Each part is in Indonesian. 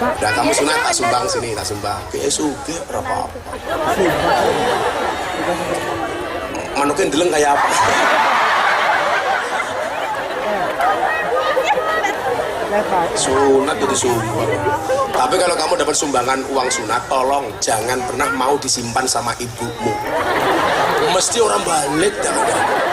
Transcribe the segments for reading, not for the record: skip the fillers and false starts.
Udah kamu sunat tak sumbang sini, tak sumbang. Kayak suge berapa apa. Manuknya deleng kayak apa? Sunat itu sumbang. Tapi kalau kamu dapat sumbangan uang sunat, tolong jangan pernah mau disimpan sama ibumu. Mesti orang balik jangan.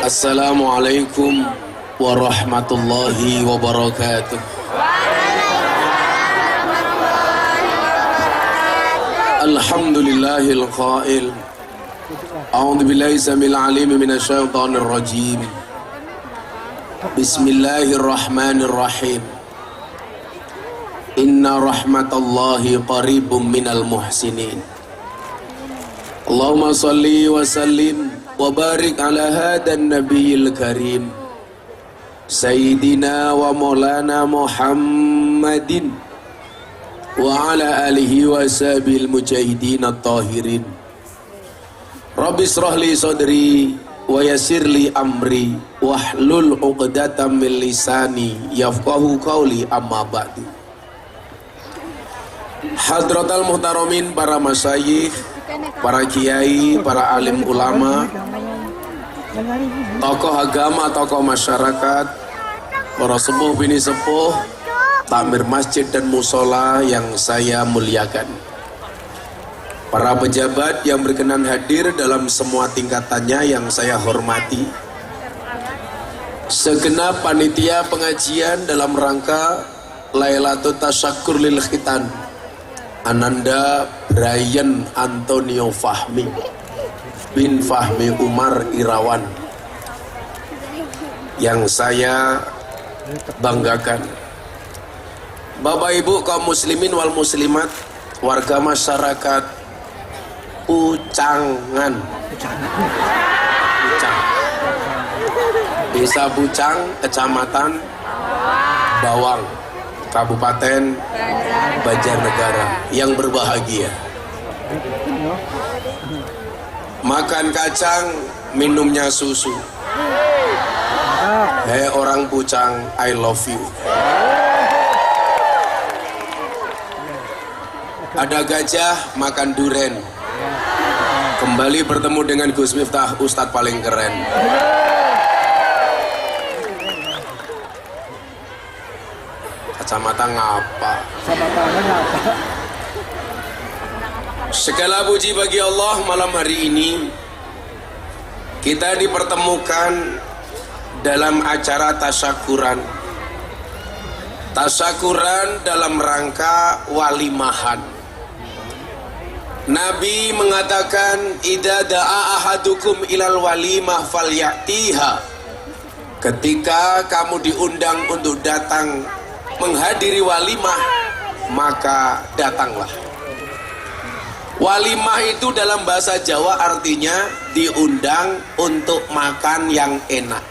Assalamualaikum warahmatullahi wabarakatuh. Alhamdulillahil qail. A'udzu billahi samil alim minasyaitonir rajim. Bismillahirrahmanirrahim. Inna rahmatallahi qaribum minal muhsinin. Allahumma salli wa sallim wa barik ala hadan nabiyil karim Sayyidina wa maulana Muhammadin wa ala alihi wa sahbihi mujahidin at-tahirin. Rabbi israh li sadri wa yassir li amri wahlul 'uqdatam min lisani yafqahu qawli, amma ba'du. Hadratal muhtaramin, para masyayikh, para kiai, para alim ulama, tokoh agama, tokoh masyarakat, para sepuh bini sepuh, takmir masjid dan musola yang saya muliakan, para pejabat yang berkenan hadir dalam semua tingkatannya yang saya hormati, segenap panitia pengajian dalam rangka Lailatul Tasyakur lil Khitan Ananda Brian Antonio Fahmi bin Fahmi Umar Irawan yang saya banggakan. Bapak Ibu kaum muslimin wal muslimat, warga masyarakat Pucangan, Desa Pucang, Kecamatan Bawang, Kabupaten Banjarnegara yang berbahagia. Makan kacang, minumnya susu. Hei orang Pucang, I love you. Ada gajah, makan duren. Kembali bertemu dengan Gus Miftah, Ustadz paling keren. Kacamata ngapa? Segala puji bagi Allah, malam hari ini kita dipertemukan dalam acara tasyakuran. Tasyakuran dalam rangka walimahan. Nabi mengatakan, idza da'a ahadukum ilal walimah falyatiha. Ketika kamu diundang untuk datang menghadiri walimah, maka datanglah. Walimah itu dalam bahasa Jawa artinya diundang untuk makan yang enak.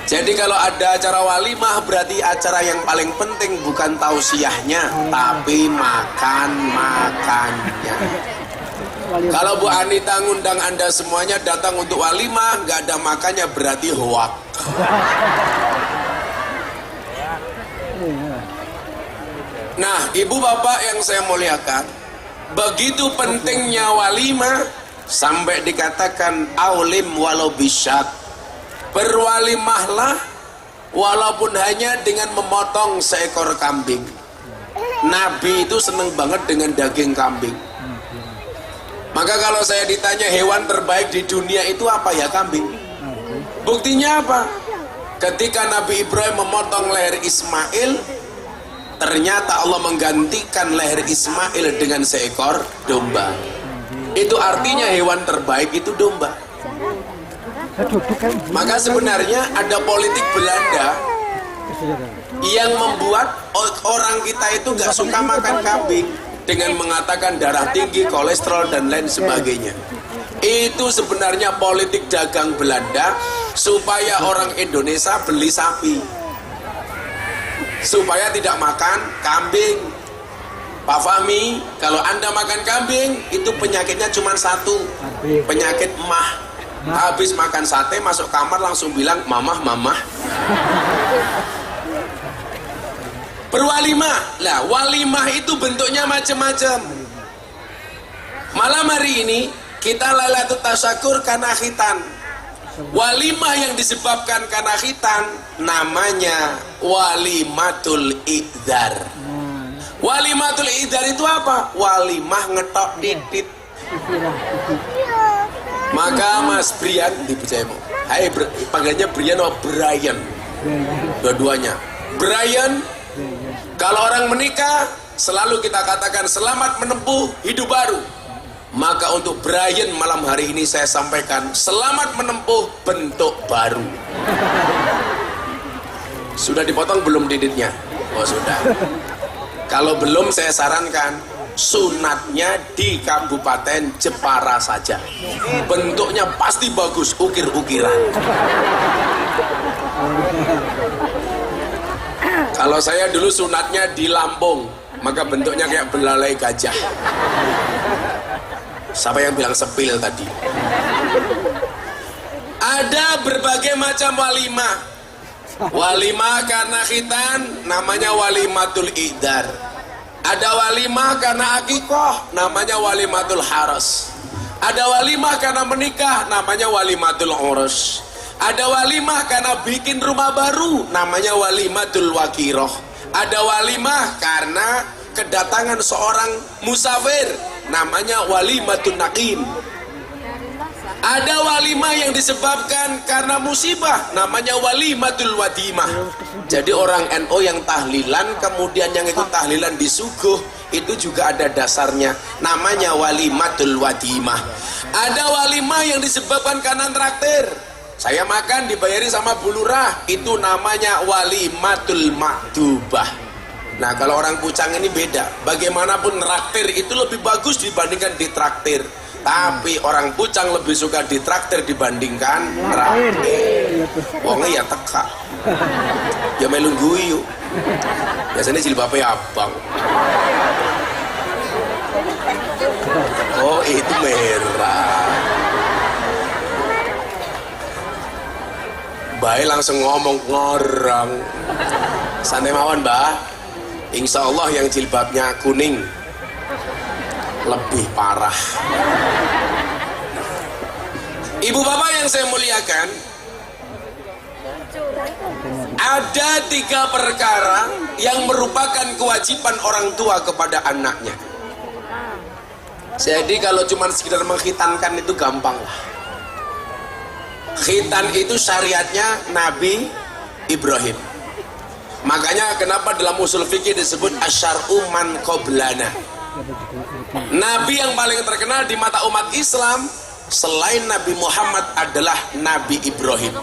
Jadi kalau ada acara walimah berarti acara yang paling penting bukan tausiahnya, tapi makan-makannya. Kalau Bu Anita ngundang Anda semuanya datang untuk walimah, nggak ada makannya berarti hoak. Nah, ibu bapak yang saya muliakan, begitu pentingnya walimah sampai dikatakan aulim walau bisyat. berwalimahlah walaupun hanya dengan memotong seekor kambing. Nabi itu seneng banget dengan daging kambing. Maka kalau saya ditanya hewan terbaik di dunia itu apa, ya kambing. Buktinya apa? Ketika Nabi Ibrahim memotong leher Ismail, ternyata Allah menggantikan leher Ismail dengan seekor domba. Itu artinya hewan terbaik itu domba. Maka sebenarnya ada politik Belanda yang membuat orang kita itu gak suka makan kambing dengan mengatakan darah tinggi, kolesterol dan lain sebagainya. Itu sebenarnya politik dagang Belanda supaya orang Indonesia beli sapi, supaya tidak makan kambing. Pak Fahmi, kalau Anda makan kambing itu penyakitnya cuma satu, penyakit emah. Habis makan sate masuk kamar langsung bilang mamah mamah. Berwalimah lah, walimah itu bentuknya macam-macam. Malam hari ini kita Lailatul Tasyakur karena khitan. Walimah yang disebabkan karena khitan namanya walimatul idzar. Walimatul idzar itu apa? Walimah ngetok titit. Maka Mas Brian dipercayamu, hai panggilnya Brian atau Brian, dua-duanya Brian. Kalau orang menikah selalu kita katakan selamat menempuh hidup baru. Maka untuk Brian malam hari ini saya sampaikan selamat menempuh bentuk baru. Sudah dipotong belum titiknya? Oh sudah. Kalau belum saya sarankan sunatnya di Kabupaten Jepara saja. Bentuknya pasti bagus, ukir-ukiran. Kalau saya dulu sunatnya di Lampung, maka bentuknya kayak belalai gajah. Siapa yang bilang sepil tadi? Ada berbagai macam walimah. Walimah karena khitan namanya walimatul idzar. Ada walimah karena akikoh namanya walimatul haras. Ada walimah karena menikah namanya walimatul urus. Ada walimah karena bikin rumah baru namanya walimatul wakiroh. Ada walimah karena kedatangan seorang musafir namanya walimatul nakim. Ada walimah yang disebabkan karena musibah namanya walimatul wadimah. Jadi orang NU yang tahlilan kemudian yang ikut tahlilan disuguh itu juga ada dasarnya namanya walimatul wadimah. Ada walimah yang disebabkan karena traktir. Saya makan dibayari sama Bu Lurah, itu namanya walimatul makdubah. Nah kalau orang Pucang ini beda, bagaimanapun traktir itu lebih bagus dibandingkan ditraktir. Tapi orang Pucang lebih suka ditraktir dibandingkan traktir. Wongnya ya teka, ya melu guyu. Biasanya jilbabnya abang. Oh itu merah. Baik langsung ngomong ngorang. Santai mawon mbah. Insya Allah yang jilbabnya kuning lebih parah. Ibu bapak yang saya muliakan, ada 3 perkara yang merupakan kewajiban orang tua kepada anaknya. Jadi kalau cuma sekedar menghitankan itu gampang lah. Khitan itu syariatnya Nabi Ibrahim. Makanya kenapa dalam usul fikih disebut asyar'u man qoblana. Nabi yang paling terkenal di mata umat Islam selain Nabi Muhammad adalah Nabi Ibrahim.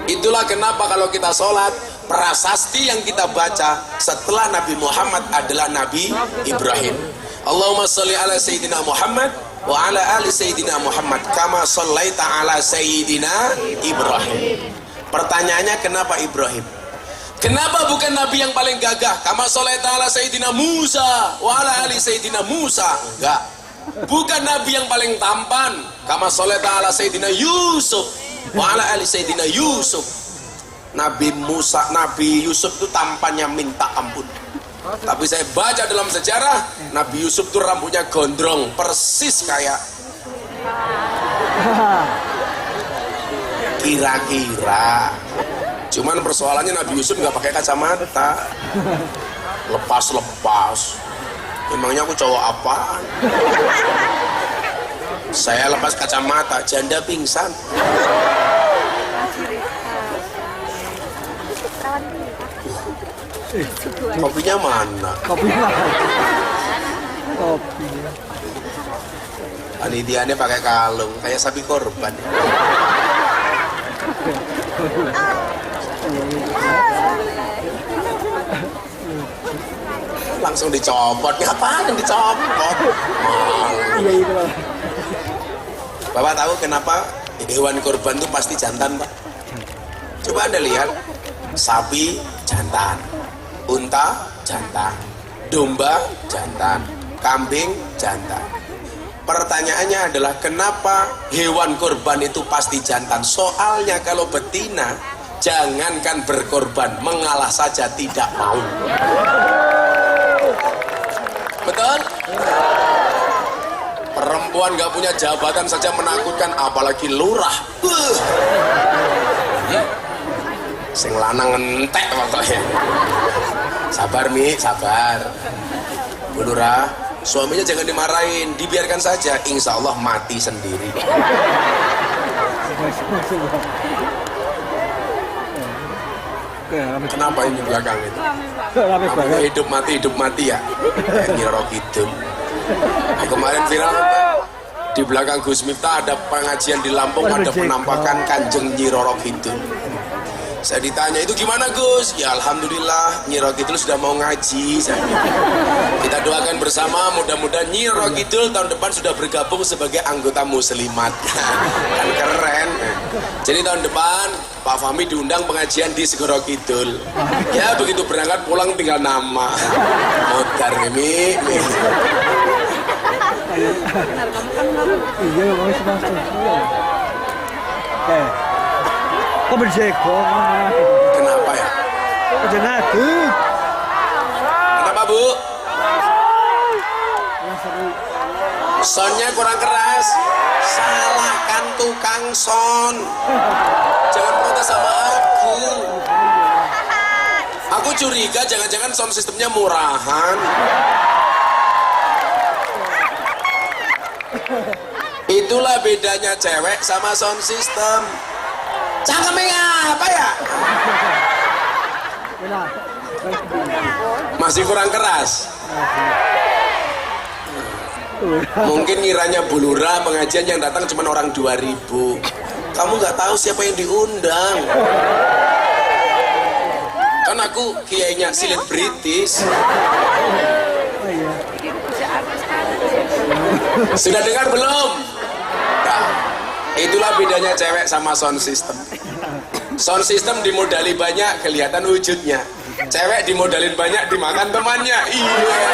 Itulah kenapa kalau kita sholat prasasti yang kita baca setelah Nabi Muhammad adalah Nabi Ibrahim. Allahumma sholli ala Sayyidina Muhammad wa ala ali Sayyidina Muhammad kama shallaita ala Sayyidina Ibrahim. Pertanyaannya kenapa Ibrahim? Kenapa bukan Nabi yang paling gagah? Kama shallaita ala Sayyidina Musa wa ala ali Sayyidina Musa. Enggak. Bukan Nabi yang paling tampan. Kama shallaita ala Sayyidina Yusuf wa ala ali Sayyidina Yusuf. Nabi Yusuf itu tampannya minta ampun. Tapi saya baca dalam sejarah Nabi Yusuf tuh rambutnya gondrong persis kayak kira-kira. Cuman persoalannya Nabi Yusuf nggak pakai kacamata, lepas-lepas. Memangnya aku cowok apaan? Saya lepas kacamata, janda pingsan. Kopinya mana? Kopi. Panitianya pakai kalung, kayak sapi korban. Langsung dicopot, ngapain dicopot? Bapak tahu kenapa hewan korban itu pasti jantan, Pak? Coba Anda lihat, sapi jantan, unta jantan, domba jantan, kambing jantan. Pertanyaannya adalah kenapa hewan korban itu pasti jantan? Soalnya kalau betina, jangankan berkorban, mengalah saja tidak mau. Betul? Perempuan gak punya jabatan saja menakutkan, apalagi lurah. Sing lanang entek pokoknya. Sabar Mi, sabar. Bu Lurah, suaminya jangan dimarahin, dibiarkan saja, insya Allah mati sendiri. Kenapa ini belakang itu? Namanya hidup mati ya. Nyiroro Kidul. Nah, kemarin viral di belakang Gus Miftah ada pengajian di Lampung, ada penampakan Kanjeng Nyiroro Kidul. Saya ditanya, itu gimana Gus? Ya Alhamdulillah Nyiroro Kidul sudah mau ngaji. Kita doakan bersama, mudah-mudahan Nyiroro Kidul tahun depan sudah bergabung sebagai anggota muslimat. Kan keren. Jadi tahun depan Pak Fahmi diundang pengajian di Segoro Kidul. Ya begitu berangkat pulang tinggal nama. Modar ini. Iya, mau semester. Kok berjeko? Kenapa ya? Jangan aku. Kenapa Bu? Sonnya kurang keras. Salahkan tukang son. Jangan protes sama aku. Aku curiga jangan-jangan sound sistemnya murahan. Itulah bedanya cewek sama sound system. Cangkemnya apa ya? Masih kurang keras. Mungkin ngiranya Bu Lurah pengajian yang datang cuma orang 2000. Kamu nggak tahu siapa yang diundang. Kan aku kiainya silit British. Sudah dengar belum? Nah, itulah bedanya cewek sama sound system. Sound system dimodali banyak, kelihatan wujudnya. Cewek dimodalin banyak, dimakan temannya. Iya.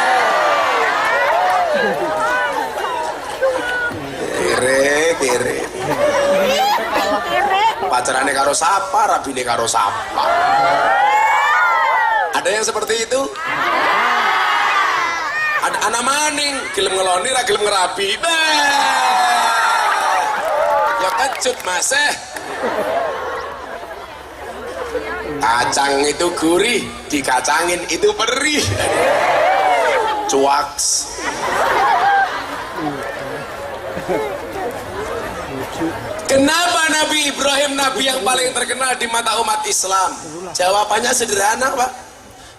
Kere. Pacarannya karo sapa, rabine karo sapa. Ada yang seperti itu? Ada anak maning, gelem ngeloni, ra gelem ngerabi. Ya kecut Mas. Kacang itu gurih, dikacangin itu perih. Cuaks. Kenapa Nabi Ibrahim nabi yang paling terkenal di mata umat Islam? Jawabannya sederhana, Pak.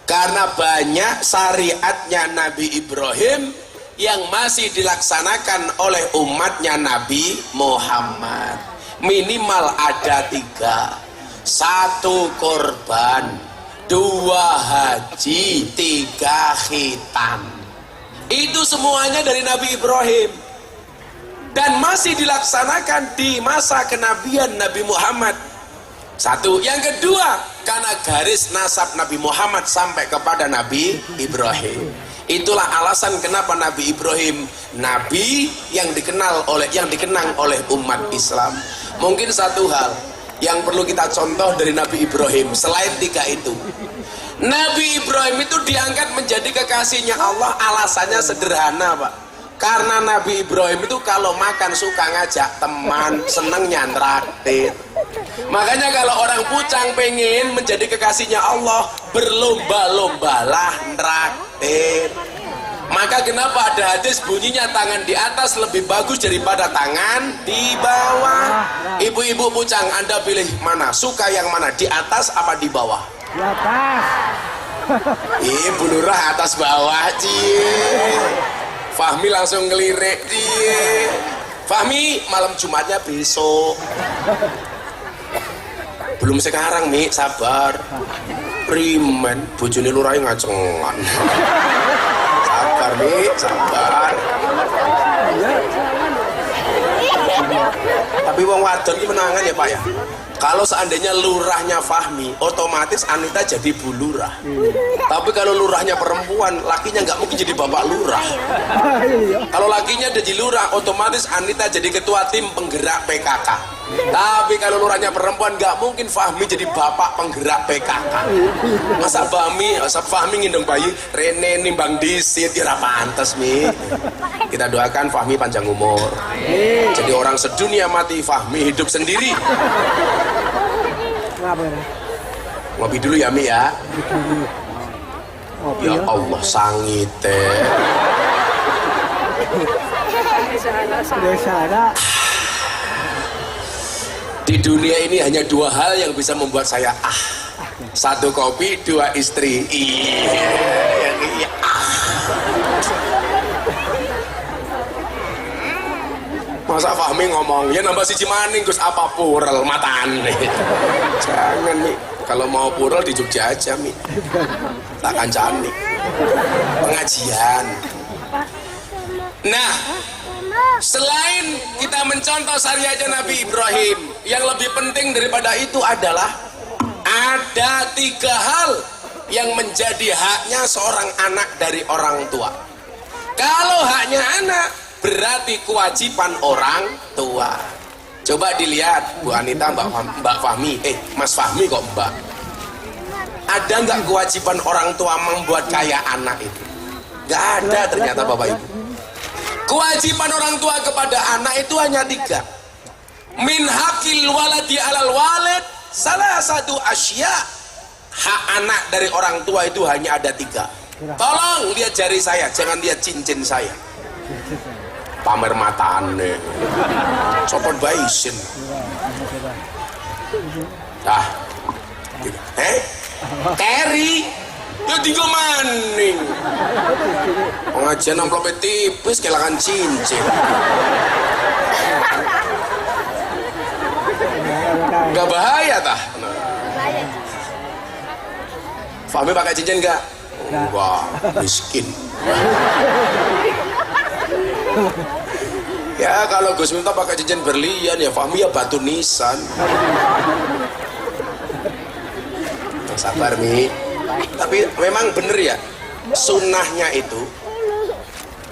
Karena banyak syariatnya Nabi Ibrahim yang masih dilaksanakan oleh umatnya Nabi Muhammad. Minimal ada 3. 1 korban, 2 haji, 3 khitan. Itu semuanya dari Nabi Ibrahim. Dan masih dilaksanakan di masa kenabian Nabi Muhammad. 1. Yang kedua, karena garis nasab Nabi Muhammad sampai kepada Nabi Ibrahim. Itulah alasan kenapa Nabi Ibrahim nabi yang dikenang oleh umat Islam. Mungkin satu hal yang perlu kita contoh dari Nabi Ibrahim selain 3 itu. Nabi Ibrahim itu diangkat menjadi kekasihnya Allah, alasannya sederhana, Pak. Karena Nabi Ibrahim itu kalau makan suka ngajak teman, seneng nyantraktir. Makanya kalau orang Pucang pengen menjadi kekasihnya Allah, berlomba-lombalah traktir. Maka kenapa ada hadis bunyinya tangan di atas lebih bagus daripada tangan di bawah. Ibu-ibu Pucang, Anda pilih mana? Suka yang mana? Di atas apa di bawah? Di atas. Ibu Lurah atas bawah, cie. Fahmi langsung ngelirik, cie. Fahmi, malam Jumatnya besok. Belum sekarang, Mi, sabar. Primen, bojone Lurah ngacengan. Sabar, Mi, sabar. Tapi wong wadon ini menangan ya, Pak ya. Kalau seandainya lurahnya Fahmi, otomatis Anita jadi bu lurah. Tapi kalau lurahnya perempuan, lakinya nggak mungkin jadi bapak lurah. Kalau lakinya jadi lurah, otomatis Anita jadi ketua tim penggerak PKK. Tapi kalau lurahnya perempuan, nggak mungkin Fahmi jadi bapak penggerak PKK. Masa Fahmi ngendong bayi, Rene nimbang disit, ya pantas, Mi. Kita doakan Fahmi panjang umur. Jadi orang sedunia mati, Fahmi hidup sendiri. Ngopi dulu ya, Mi ya. Ya Allah, sangite. Di dunia ini hanya dua hal yang bisa membuat saya satu kopi, dua istri. Iya. Masa Fahmi ngomong ya nambah siji maning Gus apa purel matane. Jangan, Mi, kalau mau purel di Jogja aja, Mi, tak kancani pengajian. Nah, selain kita mencontoh syariatnya Nabi Ibrahim, yang lebih penting daripada itu adalah ada 3 hal yang menjadi haknya seorang anak dari orang tua. Kalau haknya anak, berarti kewajiban orang tua. Coba dilihat Bu Anita, Mbak Fahmi, Mas Fahmi kok Mbak. Ada nggak kewajiban orang tua membuat kaya anak itu? Nggak ada ternyata Bapak Ibu. Kewajiban orang tua kepada anak itu hanya 3. Min hakil waladi alal walid salah satu asya. Hak anak dari orang tua itu hanya ada 3. Tolong lihat jari saya, jangan lihat cincin saya. Pamer matane, copot baisin. Nah, Terry, ya 3 maning. Pengajian amplopnya tipis, kehilangan cincin. Gak bahaya tah? Fahmi pakai cincin gak? Enggak, miskin. Ya kalau Gus Miftah pakai cincin berlian, ya Fahmi ya batu nisan. Sabar, Mi. Tapi memang bener ya, sunnahnya itu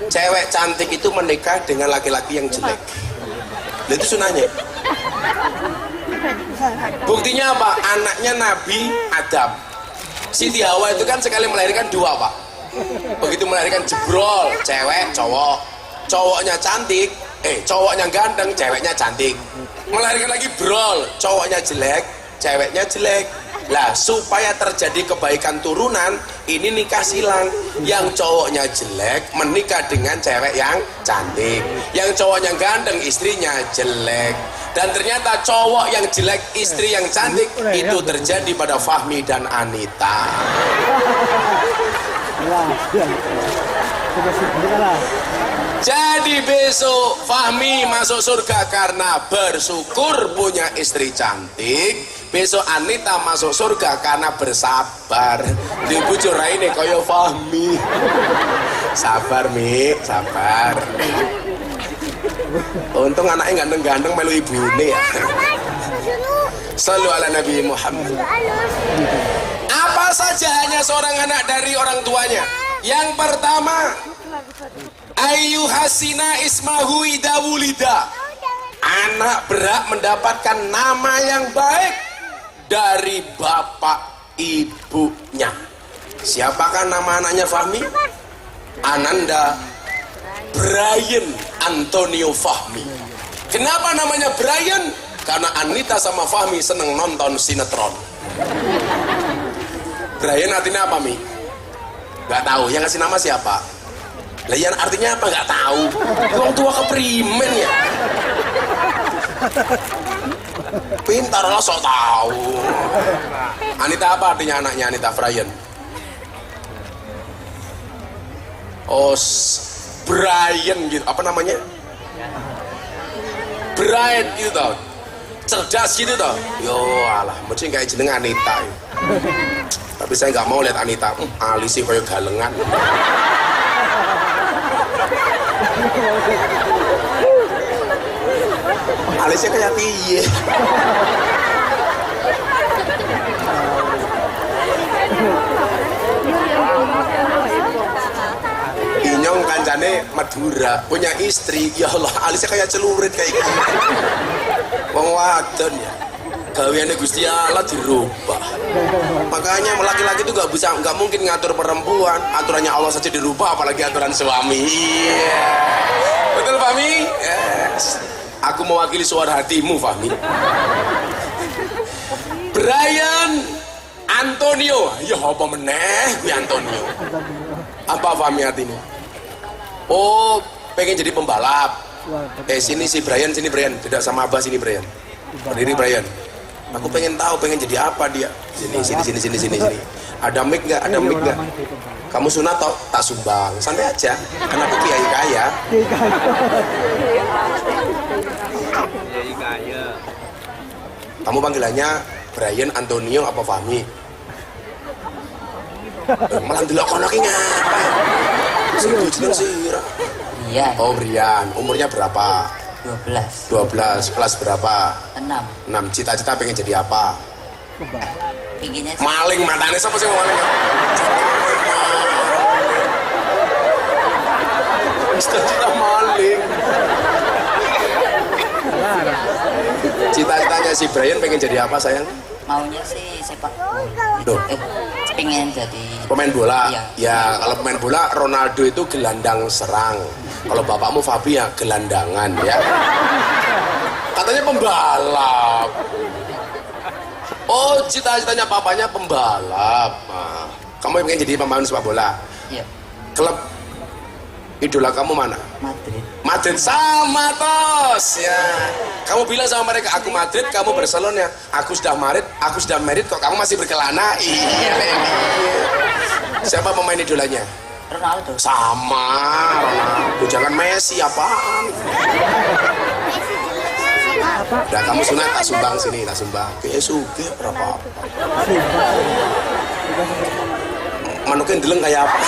cewek cantik itu menikah dengan laki-laki yang jelek. Itu sunnahnya. Buktinya apa? Anaknya Nabi Adam, Siti Hawa itu kan sekali melahirkan 2, Pak. Begitu melahirkan jebrol, cewek, cowok. Cowoknya cantik, cowoknya ganteng, ceweknya cantik. Melahirkan lagi brol, cowoknya jelek, ceweknya jelek. Lah supaya terjadi kebaikan turunan, ini nikah silang. Yang cowoknya jelek menikah dengan cewek yang cantik, yang cowoknya ganteng istrinya jelek. Dan ternyata cowok yang jelek istri yang cantik itu terjadi pada Fahmi dan Anita. Jadi besok Fahmi masuk surga karena bersyukur punya istri cantik. Besok Anita masuk surga karena bersabar. Di bujur ini kaya Fahmi. Sabar, Mi, sabar. Untung anaknya ganteng-ganteng melu ibune ya. Sallu ala Nabi Muhammad. Apa saja hanya seorang anak dari orang tuanya? Yang pertama, ayu hasina ismahu idawulida. Anak berhak mendapatkan nama yang baik dari bapak ibunya. Siapakah nama anaknya Fahmi? Ananda, Brian Antonio Fahmi. Kenapa namanya Brian? Karena Anita sama Fahmi seneng nonton sinetron. Brian artinya apa, Mi? Gak tahu. Yang ngasih nama siapa? Lah yang artinya apa? Gak tahu. Orang tua keprimen ya. Pintar lah, sok tahu. Anita apa artinya anaknya Anita Brian? Oh, Brian gitu. Apa namanya? Brian gitu tau. Cerdas gitu tau. Yo alah, mesti kayak jeneng Anita ya. Tapi saya nggak mau lihat Anita. Alisnya kayak galengan. Alisnya kayak piye. Inyong kancane Madura, punya istri, ya Allah, alisnya kayak celurit kayak gitu. Wong wadon ya, gaweane Gusti Allah dirubah. Makanya laki-laki itu nggak mungkin ngatur perempuan, aturannya Allah saja dirubah, apalagi aturan suami. Iya. Betul Fahmi? Yes. Aku mewakili suara hatimu Fahmi. Brian Antonio, ya apa meneh kuwi Antonio? Apa Fahmi artinya? Oh, pengen jadi pembalap. Sini si Brian, sini Brian, tidak sama Abah, sini Brian. Berdiri Brian. Aku pengen tahu, pengen jadi apa dia? Sini. Ada mic nggak? Ada mic nggak? Kamu sunat atau tak sumbang? Santai aja, karena aku kiai kaya. Kamu panggilannya Brian Antonio apa Fahmi? Malah dilakon lagi ngapa? Jeneng sira. Iya. Oh Brian, umurnya berapa? 12. Kelas berapa? 6. Cita-cita pengen jadi apa? Pinginnya Maling matanya, siapa sih maling? Cita-cita maling. Cita-citanya si Brian pengen jadi apa sayang? maunya sih sepak Duh. bola. Pengen jadi Pemain bola? Iya. Ya kalau pemain bola Ronaldo itu gelandang serang. Kalau bapakmu Fabi ya gelandangan ya. Katanya pembalap. Oh cita-citanya papanya pembalap. Nah, kamu pengen jadi pemain sepak bola? Iya. Klub idola kamu mana? Madrid. Madrid sama tos ya. Kamu bilang sama mereka aku Madrid, kamu Barcelona. Aku sudah married kok kamu masih berkelana. Iya. Siapa pemain idolanya? Ronaldo. Sama Ronaldo, jangan Messi apaan. Udah kamu sunat tak sumbang sini, tak sumbang. Kayak suge berapa? Manuknya deleng kayak apa?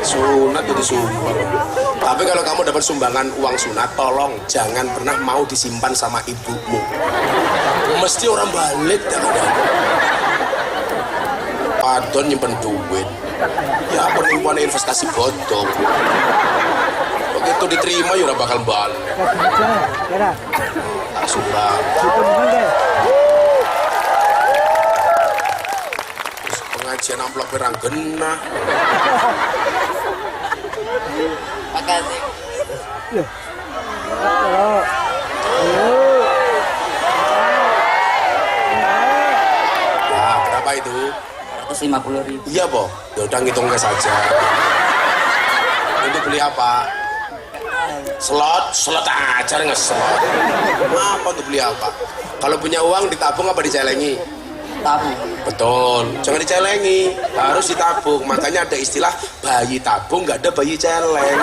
Sunat itu sumbang. Tapi kalau kamu dapat sumbangan uang sunat, tolong jangan pernah mau disimpan sama ibumu. Mesti orang balik dan ada. Padahal nyimpen duit. Ya penipuan investasi bodong. Begitu diterima ya udah bakal balik. Tak sumbang. Pengajian amplop perang genah. Makasih. Ya berapa itu? 150.000. Iya boh. Ya udah ngitungnya saja. Untuk beli apa? Slot aja ngeslot. Apa untuk beli apa? Kalau punya uang ditabung apa dicelengi? Tabung. Betul, jangan dicelengi, harus ditabung. Makanya ada istilah bayi tabung, nggak ada bayi celeng.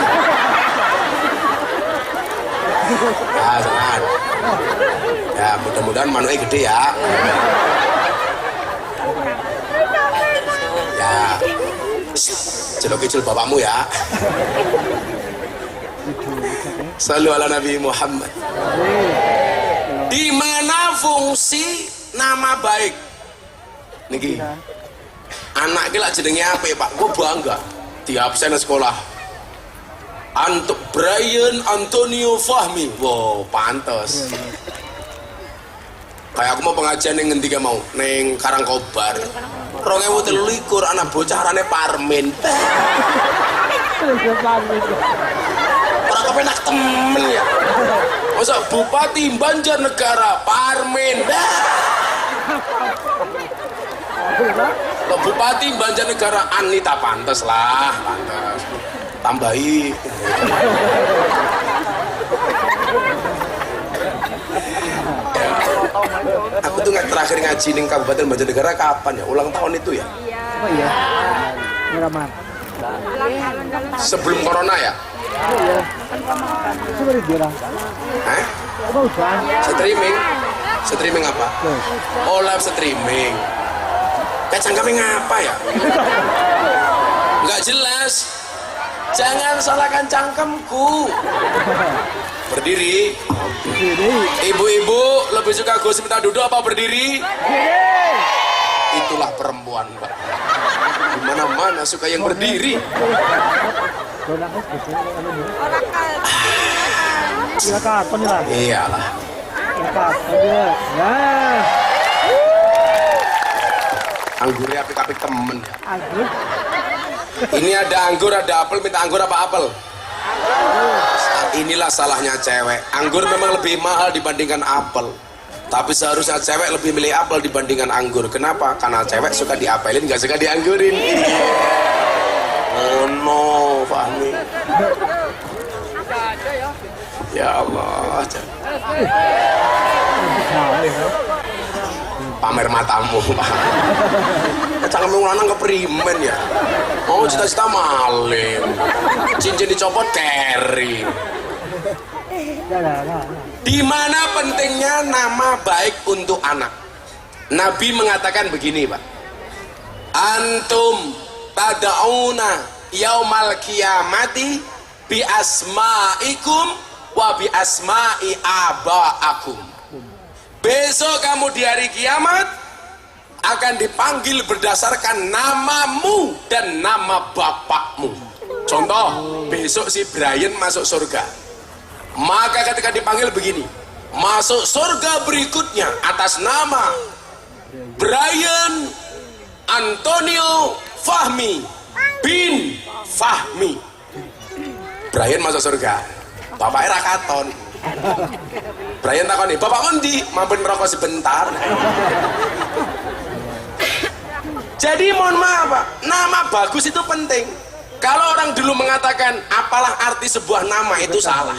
Nah, jangan. Ya, mudah-mudahan manusia gede ya. Ya, celok-celok bapakmu ya. Selalu ala Nabi Muhammad. Di mana fungsi nama baik? Niki, anak kita jenenge apa ya Pak? Gue bangga di absen sekolah. Untuk Brian Antonio Fahmi, wow pantes. Kayak aku mau pengajian yang ngendi mau, neng Karangkobar. 2023 anak bocah arane Parmin. Ora kepenak temen ya. Masa Bupati Banjarnegara Parmin. Bupati Banjarnegara Anita pantes lah, pantes. Tambahi. Aku tuh nggak terakhir ngaji ning Kabupaten Banjarnegara kapan ya? Ulang tahun itu ya? Oh iya. Miraman. Sebelum corona ya? Oh iya. Itu dari dia. Hah? Apa udah? Streaming? Streaming apa? Oh, live streaming. Kacang kami ngapa ya? Nggak jelas. Jangan salahkan cangkemku. Berdiri. Ibu-ibu lebih suka gosip minta duduk apa berdiri? Itulah perempuan, Pak. Dimana-mana suka yang berdiri. Iyalah. Anggurnya apik-apik temen. Ini ada anggur, ada apel, minta anggur apa apel? Inilah salahnya cewek. Anggur memang lebih mahal dibandingkan apel. Tapi seharusnya cewek lebih milih apel dibandingkan anggur. Kenapa? Karena cewek suka diapelin, gak suka dianggurin. Oh no, Fahmi. Ya Allah. Pamer matamu, Pak. Jangan mengulanang keprimen ya. Oh, cita-cita maling. Cincin dicopot carry. Di mana pentingnya nama baik untuk anak? Nabi mengatakan begini, Pak. Antum tada'una yaumal qiyamati bi asma'ikum wa bi asma'i aba'akum. Besok kamu di hari kiamat akan dipanggil berdasarkan namamu dan nama bapakmu. Contoh, besok si Brian masuk surga. Maka ketika dipanggil begini, masuk surga berikutnya atas nama Brian Antonio Fahmi bin Fahmi. Brian masuk surga, bapaknya rakaton. Brian takoni, bapak kondi mampir merokok sebentar. Jadi mohon maaf, Pak, nama bagus itu penting. Kalau orang dulu mengatakan apalah arti sebuah nama, itu salah.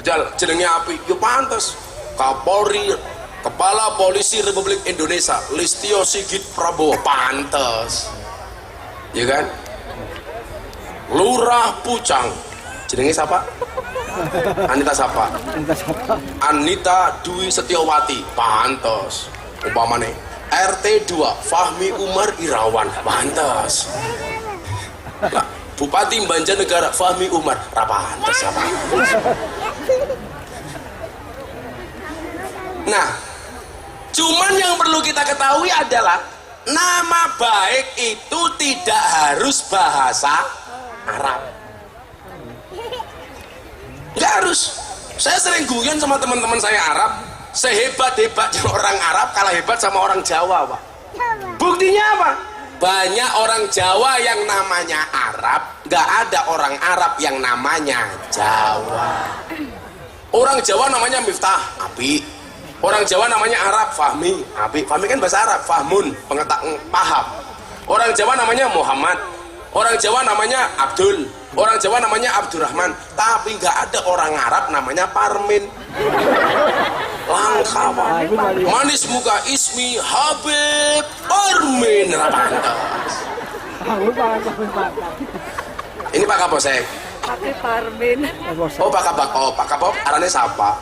Jal, jenengnya api, yuk pantas. Kapolri, Kepala Polisi Republik Indonesia, Listio Sigit Prabowo, pantas. Ya kan? Lurah Pucang, jenengnya siapa? Anita siapa? Anita Dwi Setiawati, pantas. Umpamane RT 2 Fahmi Umar Irawan, pantas. Nah, Bupati Banjarnegara Fahmi Umar, pantas apa? Nah, cuman yang perlu kita ketahui adalah nama baik itu tidak harus bahasa Arab. Nggak harus. Saya sering guyon sama teman-teman saya Arab, sehebat-hebatnya orang Arab kalah hebat sama orang Jawa, Pak. Buktinya apa? Banyak orang Jawa yang namanya Arab, nggak ada orang Arab yang namanya Jawa. Orang Jawa namanya Miftah, Api. Orang Jawa namanya Arab, Fahmi, Api. Fahmi kan bahasa Arab, Fahmun, paham. Orang Jawa namanya Muhammad. Orang Jawa namanya Abdul. Orang Jawa namanya Abdurrahman. Tapi nggak ada orang Arab namanya Parmin. Langka, Pak. Manis muka ismi Habib Parmin Rapantas. Ini Pak Kapolsek. Habib Parmin. Oh Pak Kabak, oh Pak Kabak, arane siapa?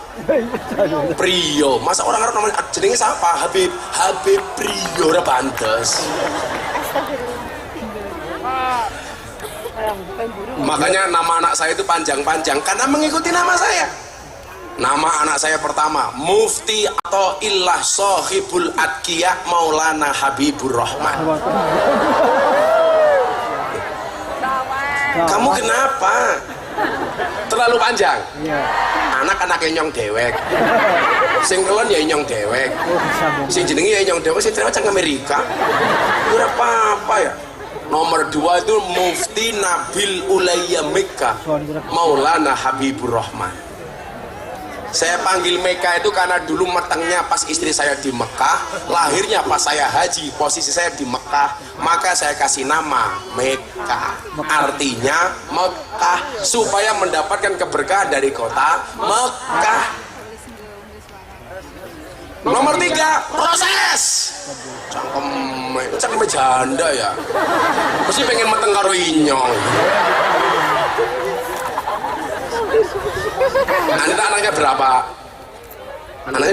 Prio. Masa orang Arab namanya jenenge siapa? Habib Prio Rapantas. Makanya nama anak saya itu panjang-panjang karena mengikuti nama saya. Nama anak saya pertama Mufti atau Illah Sohibul Adkiyah Maulana Habibur Rahman. Kamu kenapa? terlalu panjang. Iya. Anak-anaknya nyong dewek. Sing kelon ya nyong dewek. Oh, bisa bu. Sing jenenge ya nyong dewek, sing terus Amerika. Ora apa-apa ya. Nomor 2 itu Mufti Nabil Ulayya Mekah, Maulana Habibur Rahman. Saya panggil Mekah itu karena dulu matangnya pas istri saya di Mekah, lahirnya pas saya haji, posisi saya di Mekah, maka saya kasih nama Mekah. Artinya Mekah, supaya mendapatkan keberkahan dari kota Mekah. Nomor 3, proses. Cangkem janda ya. Mesti pengen meteng karo inyong. Anita anaknya berapa? Anaknya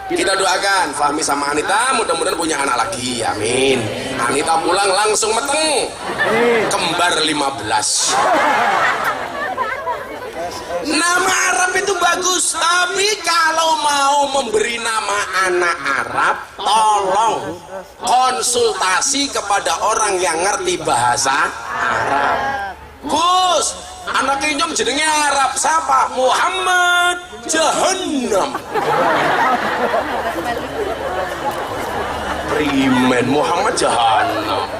2. Kita doakan Fahmi sama Anita mudah-mudahan punya anak lagi, amin. Anita pulang langsung meteng, kembar 15. Nama Arab itu bagus, tapi kalau mau memberi nama anak Arab, tolong konsultasi kepada orang yang ngerti bahasa Arab. Gus, anak inyong jenenge Arab, siapa? Muhammad Jahannam. Primen Muhammad Jahannam.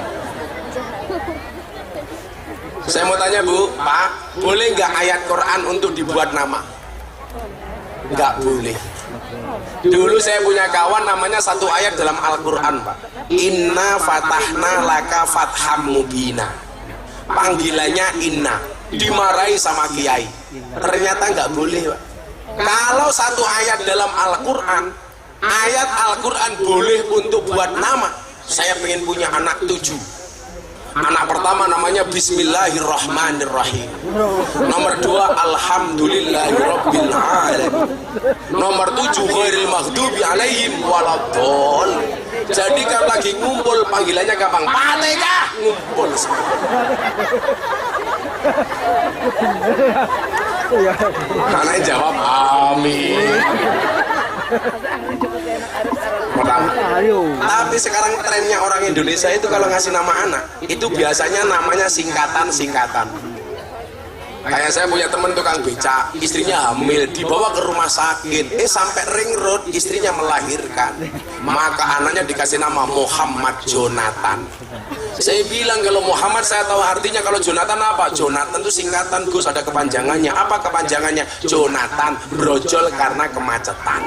Saya mau tanya Bu, Pak, boleh nggak ayat Quran untuk dibuat nama? Nggak boleh. Dulu saya punya kawan namanya satu ayat dalam Al-Quran, Pak. Inna fatahna laka fatham mubina. Panggilannya Inna. Dimarahi sama kiai. Ternyata nggak boleh, Pak. Kalau satu ayat dalam Al-Quran, ayat Al-Quran boleh untuk buat nama. Saya pengen punya anak 7. Anak pertama namanya Bismillahirrahmanirrahim. Nomor 2 Alhamdulillahirabbil alamin. Nomor 7 Ghairil maghdubi alaihim waladdallin. Jadi kalau lagi ngumpul panggilannya gampang, Fatihah ngumpul. Anaknya jawab amin. Tapi sekarang trennya orang Indonesia itu kalau ngasih nama anak itu biasanya namanya singkatan-singkatan. Kayak saya punya teman tukang becak, istrinya hamil, dibawa ke rumah sakit, sampai ring road istrinya melahirkan, maka anaknya dikasih nama Muhammad Jonathan. Saya bilang kalau Muhammad saya tahu artinya, kalau Jonathan apa? Jonathan itu singkatan Gus, ada kepanjangannya. Apa kepanjangannya? Jonathan brojol karena kemacetan.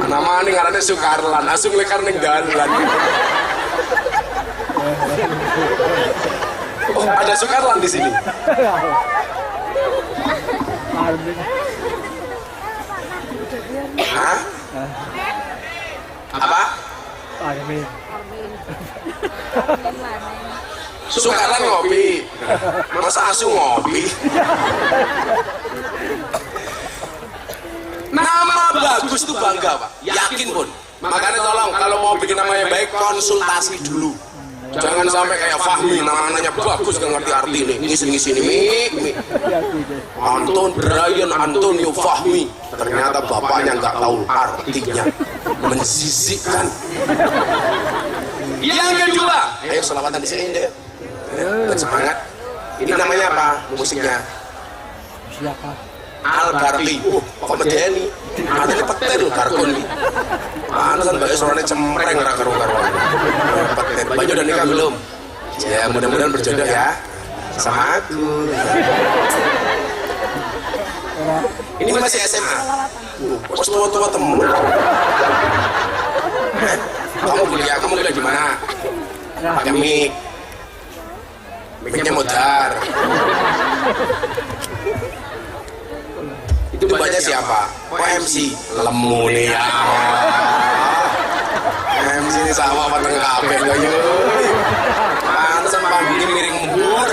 Nama ini ngarannya Sukarlan, asung lekar ning dalan. Oh, ada Sukarlan di sini. Hah? Apa? Sukarlan ngopi. Masa asu ngopi? Nama bagus itu bangga, Pak. Yakin pun. Makanya tolong kalau mau bikin nama yang baik konsultasi dulu. Jangan sampai kayak Fahmi, namanya bagus gak ngerti arti nih. Ngisi-ngisi nih, Anton Brian Antonio Fahmi. Ternyata bapaknya nggak tahu artinya. Menjisikkan. Yang kedua, ayo selawatan di sini deh. Semangat. Ini namanya apa? Musiknya? Siapa? Al-Barli. Kok medeni? Artinya petir kartun nih. Panusan mbak suaranya cempreng gak karu-karuan. Petir. Mbak udah nikah belum? Ya mudah-mudahan berjodoh ya sama aku. Ini masih SMA. Pas tua-tua temen. Kamu kuliah di mana? Pakai mic. Mic-nya modar. Itu banyak siapa? Oh MC lemu nih ya. MC ini sama apa tengah kabeh kok yo. Pantesan panggungnya miring mundur.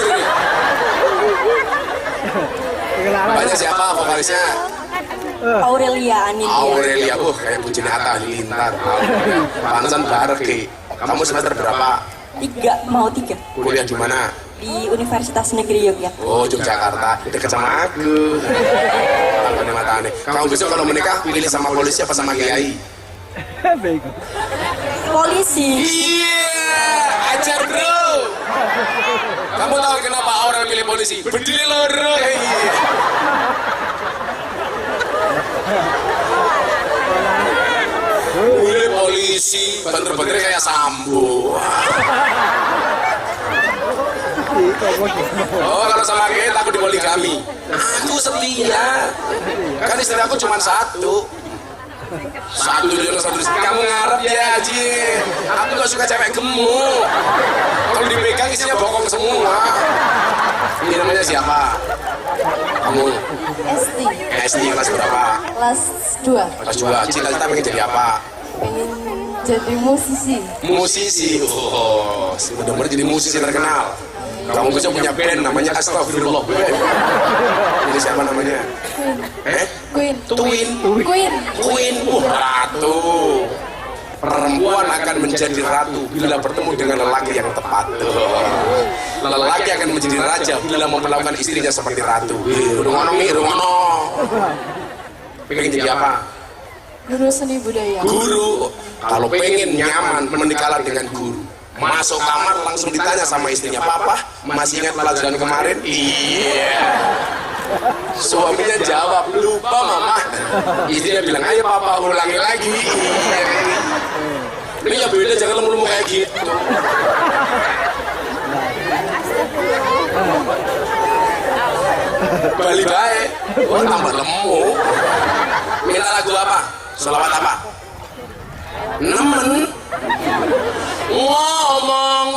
Banyak siapa vokalisnya? Aurelia Anindya. Aurelia, kayak bucinya Atta Halilintar. Pantesan bareng ki. Kamu semester berapa? 3. Kuliah di mana? Di Universitas Negeri Yogyakarta. Oh, Yogyakarta. Dekat sama aku. Matane matane. Kamu besok kalau menikah pilih sama polisi apa sama kiai? Polisi. Iya, ajar bro. Kamu tahu kenapa orang pilih polisi? Berdiri loro. Pilih polisi, banter-banter kayak Sambo. Oh, kalau sama kita aku dipoligami. Aku setia. Kan istri aku cuma satu. Satu jodoh satu istri. Kamu ngarep ya, Ji. Aku gak suka cewek gemuk. Kalau dipegang isinya bokong semua. Ini namanya siapa? Kamu? SD SD kelas berapa? kelas 2 Kelas 2. Cita-cita pengen jadi apa? pengen jadi musisi. Musisi. Oh, mudah-mudahan jadi musisi terkenal. Kamu bisa punya band namanya Astagfirullah Band. Ini siapa namanya? Queen Twin. Queen. Ratu. Perempuan akan menjadi ratu bila bertemu dengan lelaki yang tepat. Lelaki akan menjadi raja bila memperlakukan istrinya seperti ratu. Rungono. Pengen jadi apa? Guru seni budaya. Guru. Kalau pengen nyaman menikahlah dengan guru. Masuk kamar langsung ditanya sama istrinya, Papa masih ingat pelajaran kemarin? Iya. Suaminya jawab, lupa mama. Istrinya bilang, ayo papa ulangi lagi. Ini ya beda, jangan lemu-lemu kayak gitu. Bali baik. Oh, tambah lemu. Minta lagu apa? Selawat apa? Nemen. Ngomong.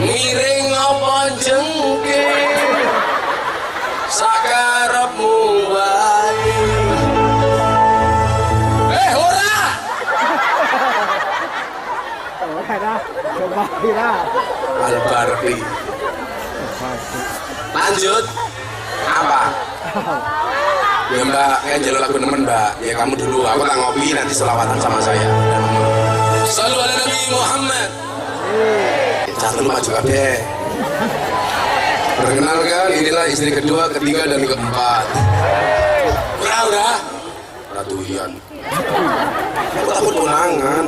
Miring apa jengking sakarepmu wae. Ora! Coba kira. Al-Barbi. Lanjut. Apa? Ya mbak, kayak jalur lagu nemen mbak. Ya kamu dulu, aku tak ngopi nanti selawatan sama saya. Sallu ala Nabi Muhammad. Jangan lupa juga deh. Perkenalkan, inilah istri kedua, ketiga, dan keempat. Udah. Ratuian. Aku takut tunangan.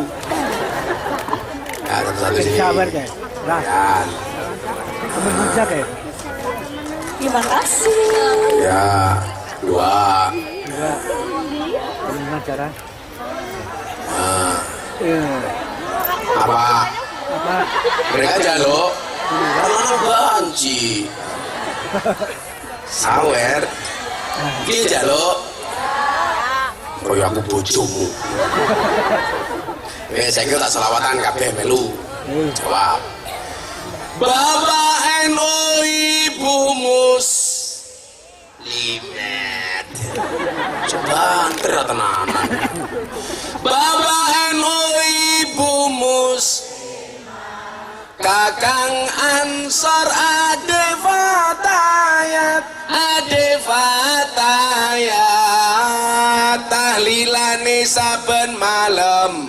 Ya, satu-satu sih. Sabar deh. Nah, Ya, temen bijak ya. Terima kasih. ya, dua. Temen ajaran. Apa? Apa? Mereka jaluk. Mana banci? Sawer. Dia jaluk. Koyo aku bojomu. Saya kira tak selawatan kabeh melu. Jawab. Bapak NU Ibu Muslimat. Coba antar tenanan. Bapak NU Ibu Kakang Ansor Ade Fatayat tahlilane saben malam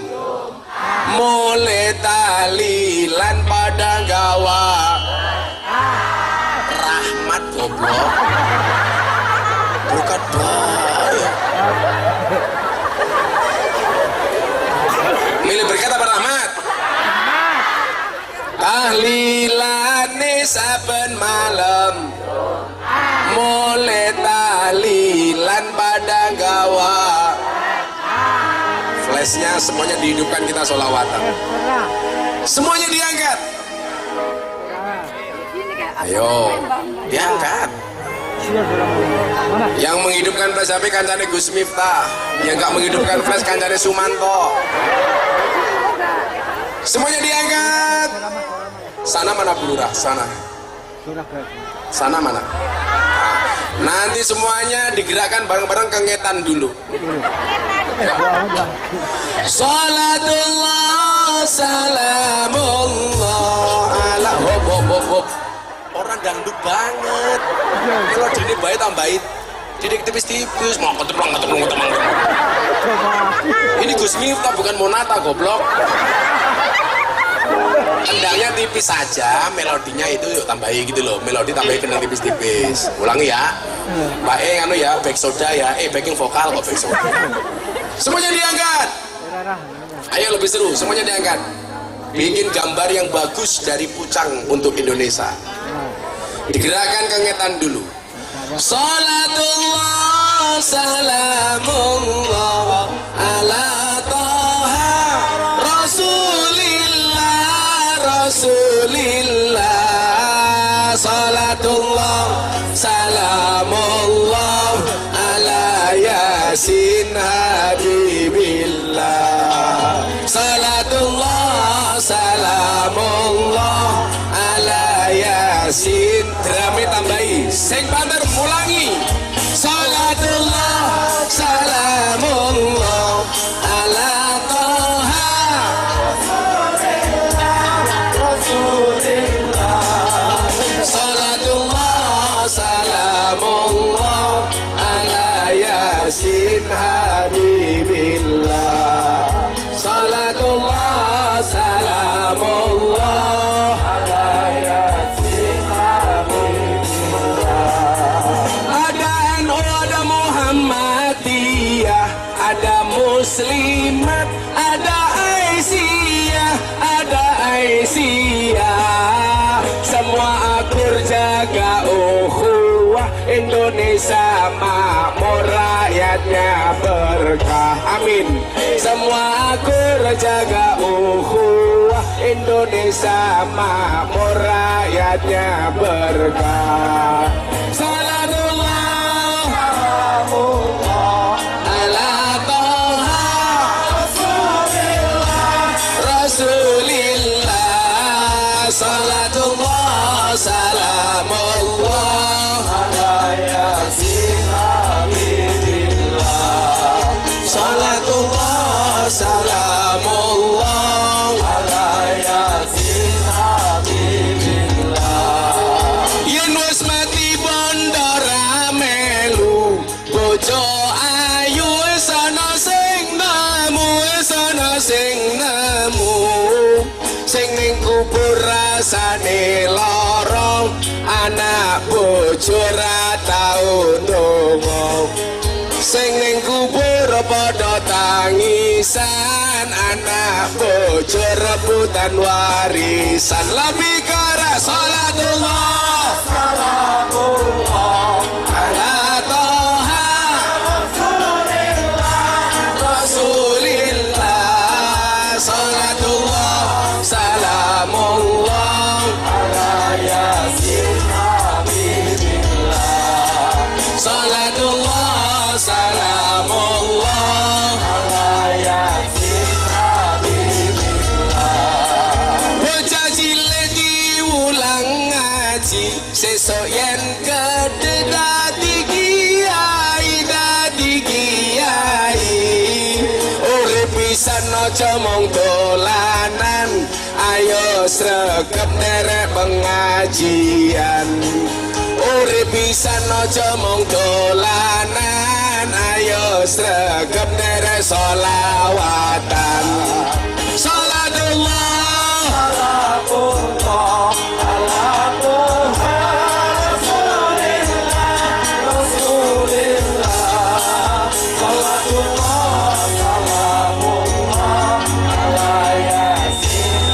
mulai tahlilan pada gawa rahmat goblok bukan baik milih berkat apa rahmat tahlilane saben malam mulai tahlilan pada gawa flashnya semuanya dihidupkan kita sholawatan semuanya diangkat ayo diangkat yang menghidupkan flash HP kancane Gus Miftah yang gak menghidupkan flash kancane Sumanto semuanya diangkat sana mana Bu Lurah sana mana nanti semuanya digerakkan bareng-bareng kengetan dulu Salatullah salamullah ala hop orang dangdut banget kalau dini baik tambahin didik tipis-tipis mau ketepang ini Gus Miftah bukan Monata goblok kendangnya tipis saja, melodinya itu yuk tambahi gitu loh. Melodi tambahi kendang tipis-tipis. Ulangi ya. Mbak anu ya, back soda ya. Backing vokal kok back soda. Semuanya diangkat. Ayo lebih seru, semuanya diangkat. Bikin gambar yang bagus dari Pucang untuk Indonesia. Digerakkan kengetan dulu. Salatullah salamullah ala toha Rasulillah Rasulillah. Salatullah salamullah ala yasin habibillah. Salatullah salamullah ala yasin. Drame tambahi, sing banter mulangi. Salatullah salamullah ala toha Rasulillah. Salatullah salamullah ala yasin habibillah. Salatullah salamullah ala yasin habibillah. Ada NU, ada Muhammadiyah, ada Muslimat, ada Aisyah, ada Aisyah. Semua akur jaga ukhuwah, Indonesia makmur, rakyatnya berkah. Amin. Semua akur jaga ukhuwah, Indonesia makmur, rakyatnya berkah. Salatullah ala toha Rasulillah. Salatullah salamullah ala yasin habibillah. Salatullah salamullah ala yasin habibillah. Yen wis mati bondo ramelu, bojo ayu wis ana sing nemu, wis ana sing nemu. Sing ning kubur rasane lara, anak bojo ra tau ndonga. Sing ning kubur padha tangisan, anak bojo rebutan warisan. Lebih kara salatullah salamullah ala toha Rasulillah. Salatullah salamullah ala yasin habibillah. Salatullah salamullah ala yasin habibillah. Bocah cilik diulang ngaji, sesuk yen gedhe dadi kiai, dadi kiai. Urip pisan aja mung dolanan, ayo sregep derek pengajian. Urip pisan aja mung dolanan, ayo sregep derek sholawatan. Salatullah salamullah ala toha Rasulillah. Salatullah salamullah ala yasin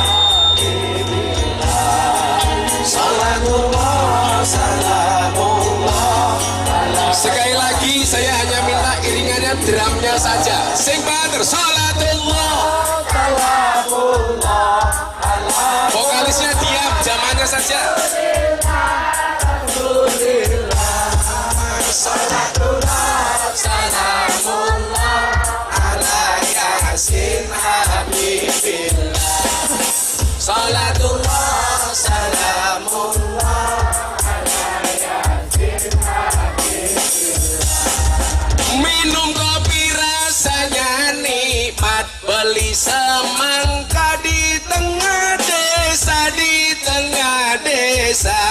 habibillah. Salatullah salamullah ala. Sekali lagi saya hanya minta iringannya drumnya saja. Sing banter salatullah salamullah ala. Vokalisnya diam, zamannya saja. Salatullah salamullah ala yasin habibillah. Salatullah salamullah ala yasin habibillah. Minum kopi rasanya nikmat, beli semangka di tengah desa, di tengah desa.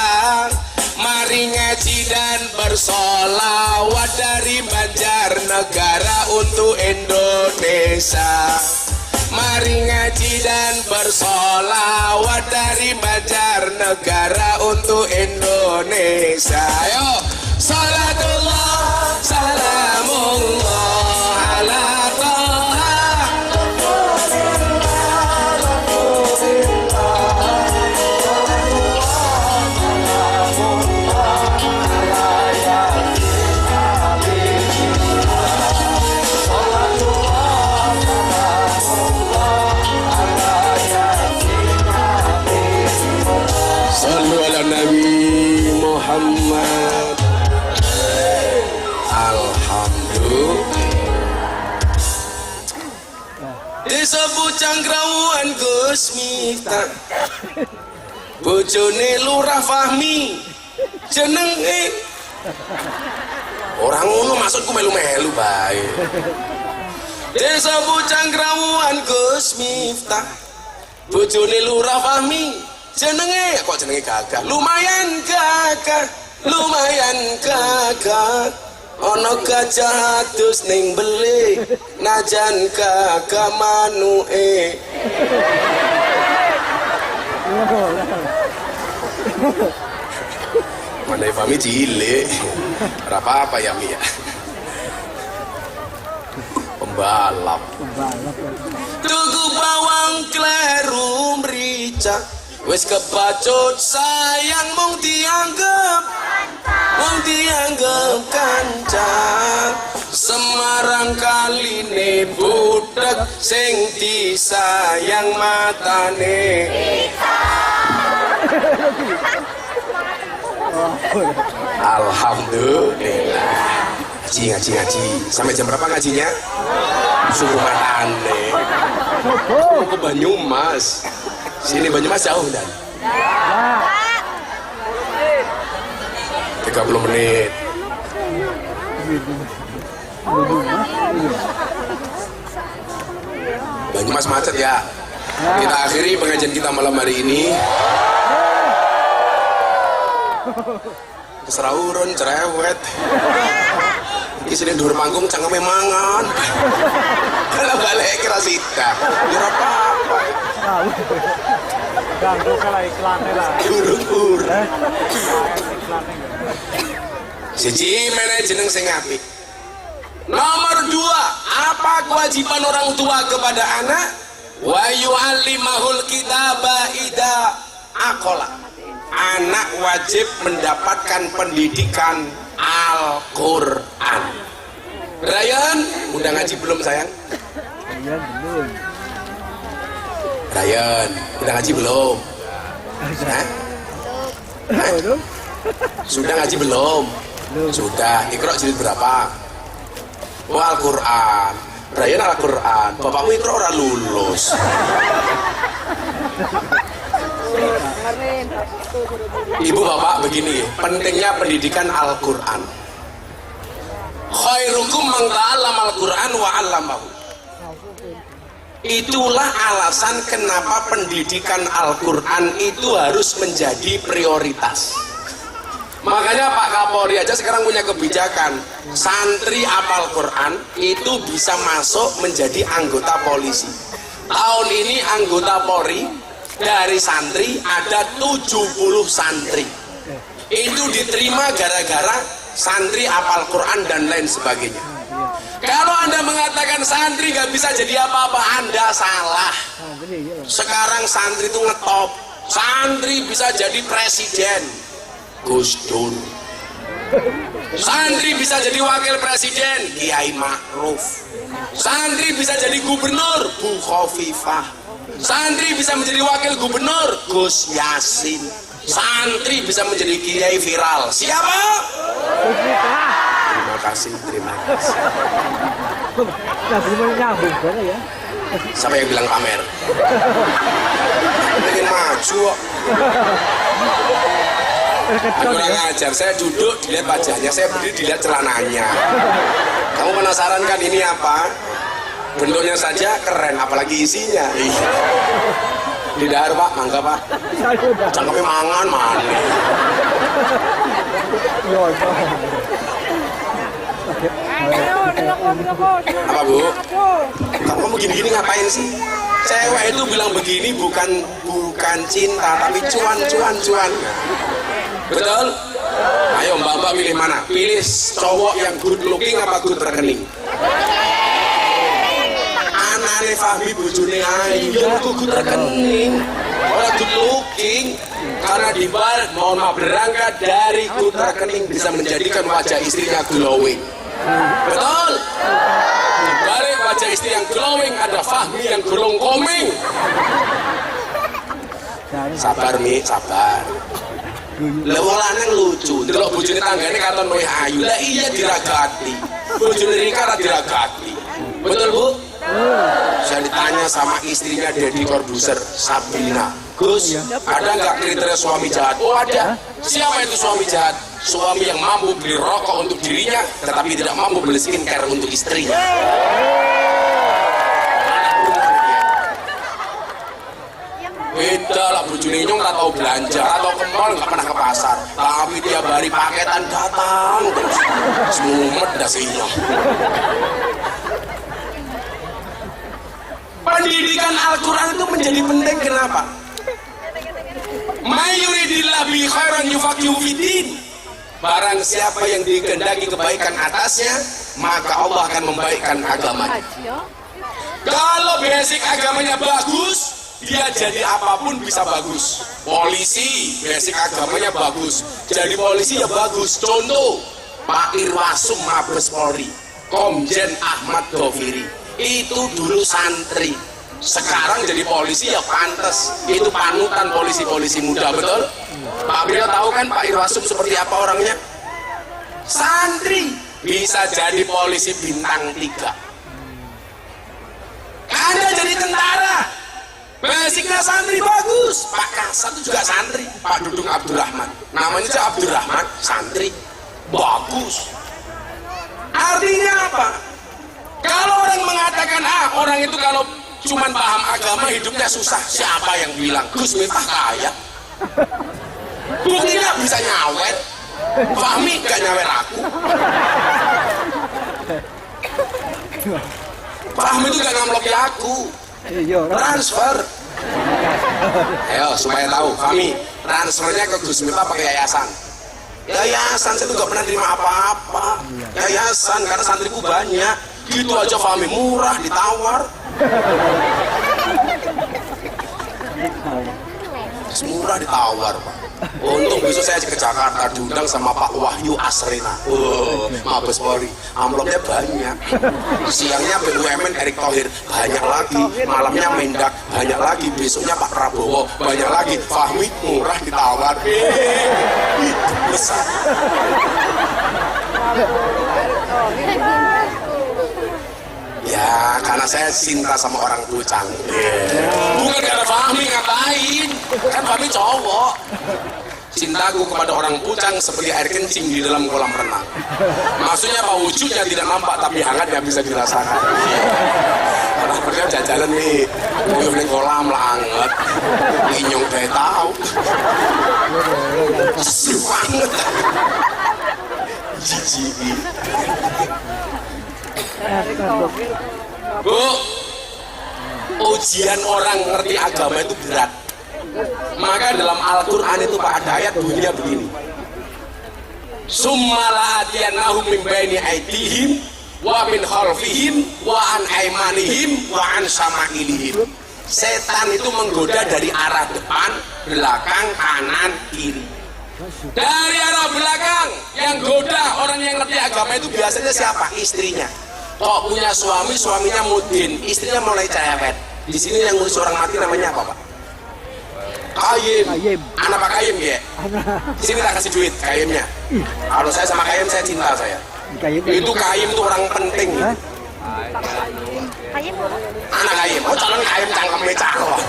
Mari ngaji dan bersolawat dari Banjarnegara untuk Indonesia. Mari ngaji dan bersolawat dari Banjarnegara untuk Indonesia. Ayo, salatullah salamullah ala toha Muhammad. Alhamdulillah. Desa Pucang Krawuan Gus Miftah, bojone Lurah Fahmi, jenenge orang ngono maksudku melu-melu bae. Desa Pucang Krawuan Gus Miftah, bojone Lurah Fahmi, jenenge kok jenenge gagah. Lumayan gagah, lumayan gagah. Ono gajah adus ning beli, najan gagah manuke. Mana Fahmi cilik, apa ya Mi ya? Pembalap. Tuku bawang kleru merica, wis kebacut sayang mung dianggep kancang. Semarang kaline budak sing disayang matane. Alhamdulillah. Ngaji. Sampai jam berapa ngajinya? Suruh matane. Mau ke Banyumas. Sini Banyumas jauh dan 30 menit. Banyumas macet ya. Kita akhiri pengajian kita malam hari ini. Keserauron cerewet. Iki sini dhuwur panggung cangkeme mangan. Kalau balik kira sita. Ora apa-apa. Ganggu kalau iklannya lah. Urung-urung. Iklannya. Siji meneh jeneng sing apik. Nomor 2, apa kewajiban orang tua kepada anak? Wa yu'allimahul kitaba idza aqala. Anak wajib mendapatkan pendidikan Al-Qur'an. Ryan, udah ngaji belum sayang? Belum. Ryan, udah ngaji belum? Hah? Hah? Sudah ngaji belum? Sudah. Iqra jilid berapa? Oh, Al-Qur'an. Ryan Al-Qur'an. Bapakmu Iqra ora lulus. Ibu bapak begini, pentingnya pendidikan Al-Qur'an. Khairukum man ta'allama Al-Qur'an wa 'allamahu. Itulah alasan kenapa pendidikan Al-Qur'an itu harus menjadi prioritas. Makanya Pak Kapolri aja sekarang punya kebijakan, santri apal Quran itu bisa masuk menjadi anggota polisi. Tahun ini anggota Polri dari santri ada 70 santri. Itu diterima gara-gara santri apal Quran dan lain sebagainya. Kalau Anda mengatakan santri gak bisa jadi apa-apa, Anda salah. Sekarang santri itu ngetop, santri bisa jadi presiden, Gus Dur. Santri bisa jadi wakil presiden, Kiai Ma'ruf. Santri bisa jadi gubernur, Bu Khofifah. Santri bisa menjadi wakil gubernur, Gus Yasin. Santri bisa menjadi kiai viral, siapa? Terima kasih. Belum nyambung kan ya? Siapa yang bilang pamer? Ingin maju kok. Kurang ajar, saya duduk dilihat wajahnya, saya berdiri dilihat celananya. Kamu penasaran kan ini apa? Bentuknya saja keren, apalagi isinya. Di dahar Pak, mangga Pak. Cangkepnya mangan mana? Apa Bu? Kamu gini-gini ngapain sih? Cewek itu bilang begini bukan cinta, tapi cuan. Betul? Ayo mbak-mbak pilih mana? Pilih cowok yang good looking apa good rekening? Anane Fahmi bojone ayu good rekening, ora good looking. Karena dibalik, mohon maaf, berangkat dari good rekening bisa menjadikan wajah istrinya glowing. Betul? Dibalik wajah istri yang glowing ada Fahmi yang golong komeng. Sabar Mi, sabar. Lah wong lanang lucu, ndelok bojone tanggane katon luwih ayu. Lah iya diragati. Bojone Rika ora diragati. Betul, Bu? Saya ditanya sama istrinya Deddy Corbuzier, Sabrina. Gus, ada nggak kriteria suami jahat? Oh ada. Siapa itu suami jahat? Suami yang mampu beli rokok untuk dirinya, tetapi tidak mampu beli skincare untuk istrinya. Beda lah, bojone nyong nggak tahu belanja, atau ke mall nggak pernah ke pasar, tapi tiap hari paketan datang terus, semumet dah sih nyong. Pendidikan Al-Quran itu menjadi penting, kenapa? Mayuridillah bi khairan yufaqihu fiddin. Barang siapa yang dikehendaki kebaikan atasnya, maka Allah akan membaikkan agamanya. Kalau basic agamanya bagus, dia jadi apapun bisa bagus. Polisi, basic agamanya bagus, jadi polisi ya bagus. Contoh, Pak Irwasum Mabes Polri, Komjen Ahmad Doviri, itu dulu santri, sekarang jadi polisi ya pantas. Itu panutan polisi-polisi muda, betul? Pak Beliau tahu kan Pak Irwasum seperti apa orangnya? Santri bisa jadi polisi bintang 3. Anda jadi tentara, basicnya santri bagus. Pak Kasat itu juga santri, Pak Dudung Abdurrahman, namanya aja Abdurrahman, santri bagus. Artinya apa? Kalau orang mengatakan orang itu kalau cuman paham agama hidupnya susah, siapa yang bilang? Gus Miftah kaya, buktinya bisa nyawet. Fahmi gak nyawer aku. Fahmi itu gak ngamloki aku. Transfer. Ayo supaya tahu, Fahmi transfernya ke Gus Miftah pakai yayasan. Yayasan saya tuh gak pernah terima apa-apa. Yayasan karena santriku banyak. Gitu aja Fahmi murah ditawar. Murah ditawar, Pak. Untung besok saya ke Jakarta diundang sama Pak Wahyu Asrena. Mabes Polri, amplopnya banyak. Siangnya BUMN Erick Thohir, banyak lagi. Malamnya Mendak, banyak lagi. Besoknya Pak Prabowo, banyak lagi. Fahmi murah ditawar. Itu besar. Ya, karena saya cinta sama orang Pucang. Bukan karena Fahmi, ngapain? Kan Fahmi cowok. Cintaku kepada orang Pucang seperti air kencing di dalam kolam renang. Maksudnya apa? Wujudnya tidak nampak tapi hangatnya bisa dirasakan. Karena beliau jajalan nih, beliau beli kolam langet. Inyong saya tahu. Seru banget. Jijik. Bu, ujian orang ngerti agama itu berat. Maka dalam Al-Quran itu Pak ada ayat bunyinya begini. Summa la'atiyannahum min baini aydihim wa min khalfihim wa an aymanihim wa an shama'ilihim. Setan itu menggoda dari arah depan, belakang, kanan, kiri. Dari arah belakang yang goda orang yang ngerti agama itu biasanya siapa? Istrinya. Kok punya suami, suaminya mudin, istrinya mulai cerewet. Di sini yang ngurus orang mati namanya apa, Pak? Kayim. Anak Pak Kayim ya? Di sini tak kasih duit Kayimnya. Kalau saya sama Kayim saya cinta saya. Itu Kayim itu orang penting. Anak Kayim. Oh calon Kayim cangkemnya cakep.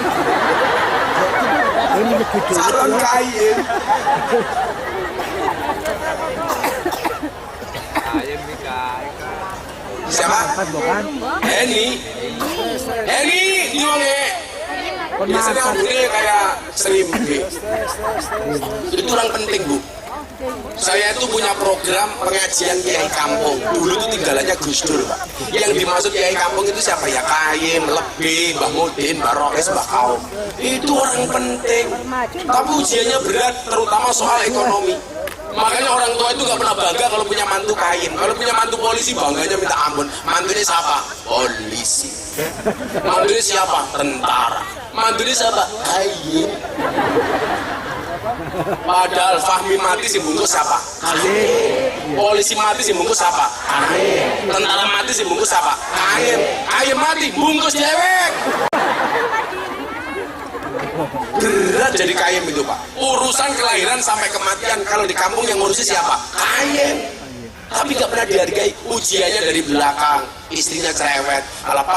Calon Kayim. Siapa? Henny diwonge. Biasanya bunyi kayak selimpi. Itu orang penting, Bu. Saya itu punya program pengajian Kiai Kampung. Dulu itu tinggalannya Gus Dur, Pak. Yang dimaksud Kiai Kampung itu siapa ya? Kayim, Lebih, Mbah Mudin, Mbah Rokes, Mbah Kaum. Itu orang penting. Tapi ujiannya berat, terutama soal ekonomi. Makanya orang tua itu gak pernah bangga kalau punya mantu Kayim. Kalau punya mantu polisi bangganya minta ampun. Mantunya siapa? Polisi. Mantunya siapa? Tentara. Mantunya siapa? Kayim. Padahal Fahmi mati si bungkus siapa? Kayim. Polisi mati si bungkus siapa? Kayim. Tentara mati si bungkus siapa? Kayim. Kayim mati bungkus dewek. berat jadi kayem itu Pak. Urusan kelahiran sampai kematian, kalau di kampung yang ngurusi siapa? Kayem. Tapi gak pernah dihargai. Ujiannya dari belakang, istrinya cerewet. Alah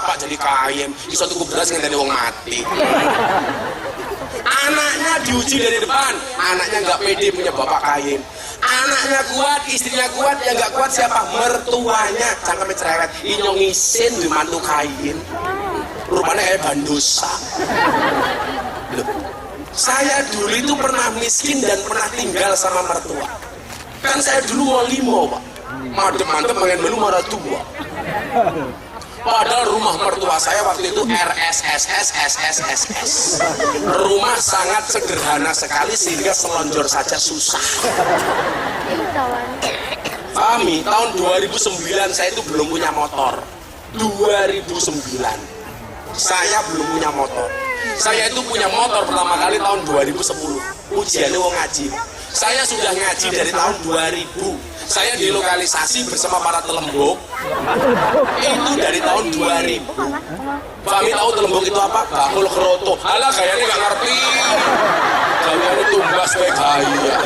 Pak jadi kayem, iso tuku beras ngenteni wong mati. Anaknya diuji dari depan, anaknya nggak pede punya bapak kayem. Anaknya kuat, istrinya kuat, yang nggak kuat siapa? Mertuanya, cangkeme cerewet, inyong isin di mantu kayem. Rupanya kayak bandosa. Loh, saya dulu itu pernah miskin dan pernah tinggal sama mertua. Kan saya dulu walimo Pak, madem-madem pengen melu marah tua. Padahal rumah mertua saya waktu itu RSSS. Rumah sangat sederhana sekali sehingga selonjor saja susah. Kami tahun 2009 saya itu belum punya motor. 2009 saya belum punya motor. Saya itu punya motor pertama kali tahun 2010. Ujiannya wong ngaji. Saya sudah ngaji dari tahun 2000. Saya dilokalisasi bersama para telembok itu dari tahun 2000. Kami tahu telembok itu apa? Bakul keroto. Alah kayaknya nggak ngerti. Kayaknya tumbas kayak gaya.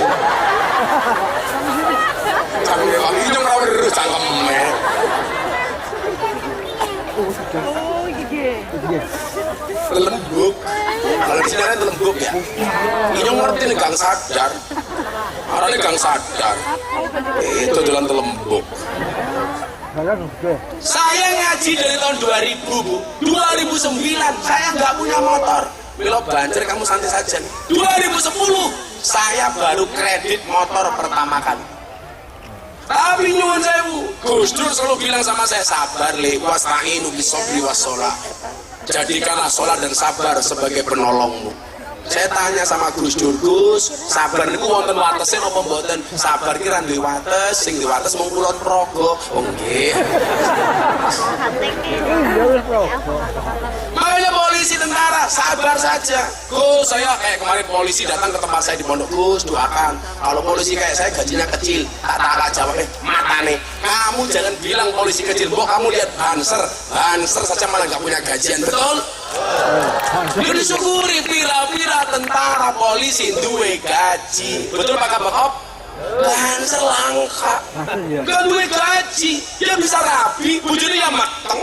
Kami ini ngerawir cangkemnya. Telembok. Kalau di sini ada telembok ya. Ini ngerti nih gang sadar. Orangnya gang sadar. Itu jalan telembok. Saya ngaji dari tahun 2000 Bu. 2009 saya nggak punya motor. Belok banjir kamu santai saja. 2010 saya baru kredit motor pertama kali. Tapi nyuwun sewu, Gus Dur selalu bilang sama saya, sabar le, wasta'inu bisobri wassalah. Jadikanlah sholat dan sabar sebagai penolongmu. Saya tanya sama Gus Dur, Gus, sabar niku wonten watese napa mboten? Sabar ki ra duwe wates, sing duwe wates mung kula praga. Oh nggih. Makanya polisi tentara sabar saja. Gus, saya kayak kemarin polisi datang ke tempat saya di Pondok, Gus doakan. Kalau polisi kayak saya gajinya kecil, tak jawabnya matane. Kamu jangan bilang polisi kecil, Mbok kamu lihat Banser saja malah nggak punya gajian, betul? Lu disyukuri pira-pira tentara polisi duwe gaji, betul Pak Kabakop? Banser langka, gak duwe gaji, dia bisa rapi, bujurnya ya mateng.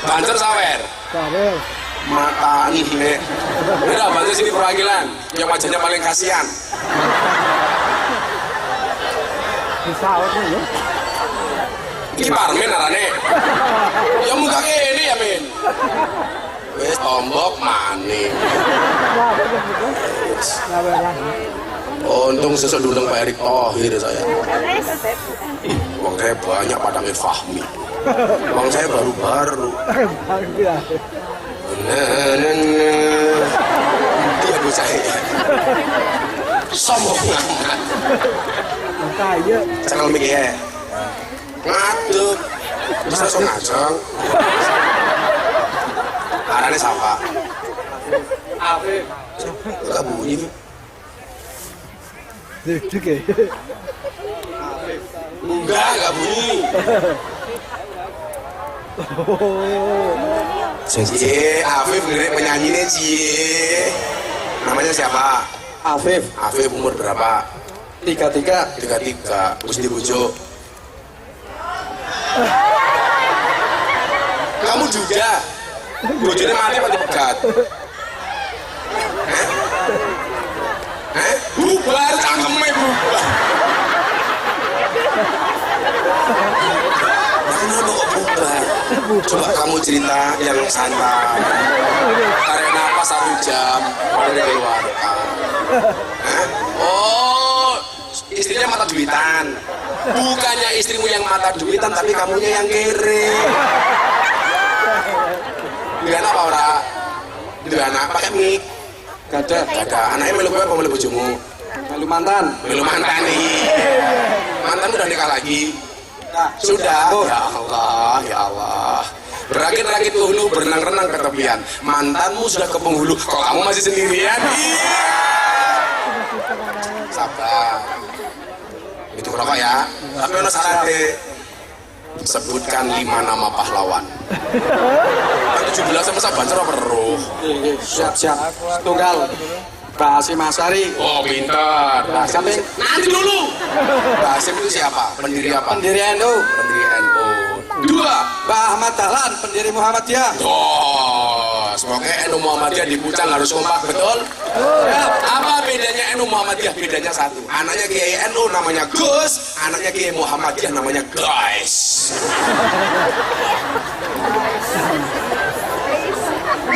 Banser sawer. Mata ini, udah Banser sini perwakilan, yang wajahnya paling kasihan. Iki parmen arane. Ya muka kene ya men. Wis tombok maneh. Untung sesuk diundang Pak Erick Thohir saya. Wong saya banyak pada Mir Fahmi. Wong saya baru-baru. Dia bocah ya. Sombong amat. Kaya. Cakal mikir ya. Ngaduk. Bisa so ngajeng. Arane siapa? Afif. Enggak bunyi. Dek ya. Enggak bunyi. Cie, Afif ngerek penyanyinya Cie. Namanya siapa? Afif. Afif umur berapa? 33. 33. Wis dibujuk. Kamu juga. Bojone mati apa dipegat? Bubar cangkeme bubar. Kenapa kok bubar? Coba kamu cerita yang santai. Tarik napas 1 jam, baru dikeluarkan. Oh, istrinya mata duitan. Bukannya istrimu yang mata duitan, tapi kamunya yang kere. Dia anak apa ora? Dia anak pakai mic. Gak ada. Anaknya melu kowe apa melu bojomu? Melu mantan. Melu mantan nih. Mantan udah nikah lagi. Sudah. Ya Allah. Berakit-rakit ke hulu, berenang-renang ke tepian. Mantanmu sudah ke penghulu, kok kamu masih sendirian? Sabar. Itu rokok ya. Tapi ono syaratnya. Sebutkan 5 nama pahlawan. Kan 17 masa bancer apa roh? Siap. Tunggal. Mbak Hasim Asari. Oh, pintar. Nanti dulu. Mbak Hasim itu siapa? Pendiri apa? Pendiri NU. Pendiri NU. 2. Mbak Ahmad Dahlan, pendiri Muhammadiyah. Oh, semoga NU Muhammadiyah di Pucang harus kompak, betul? Apa bedanya NU Muhammadiyah? Bedanya satu. Anaknya Kiai NU namanya Gus, anaknya Kiai Muhammadiyah namanya Guys.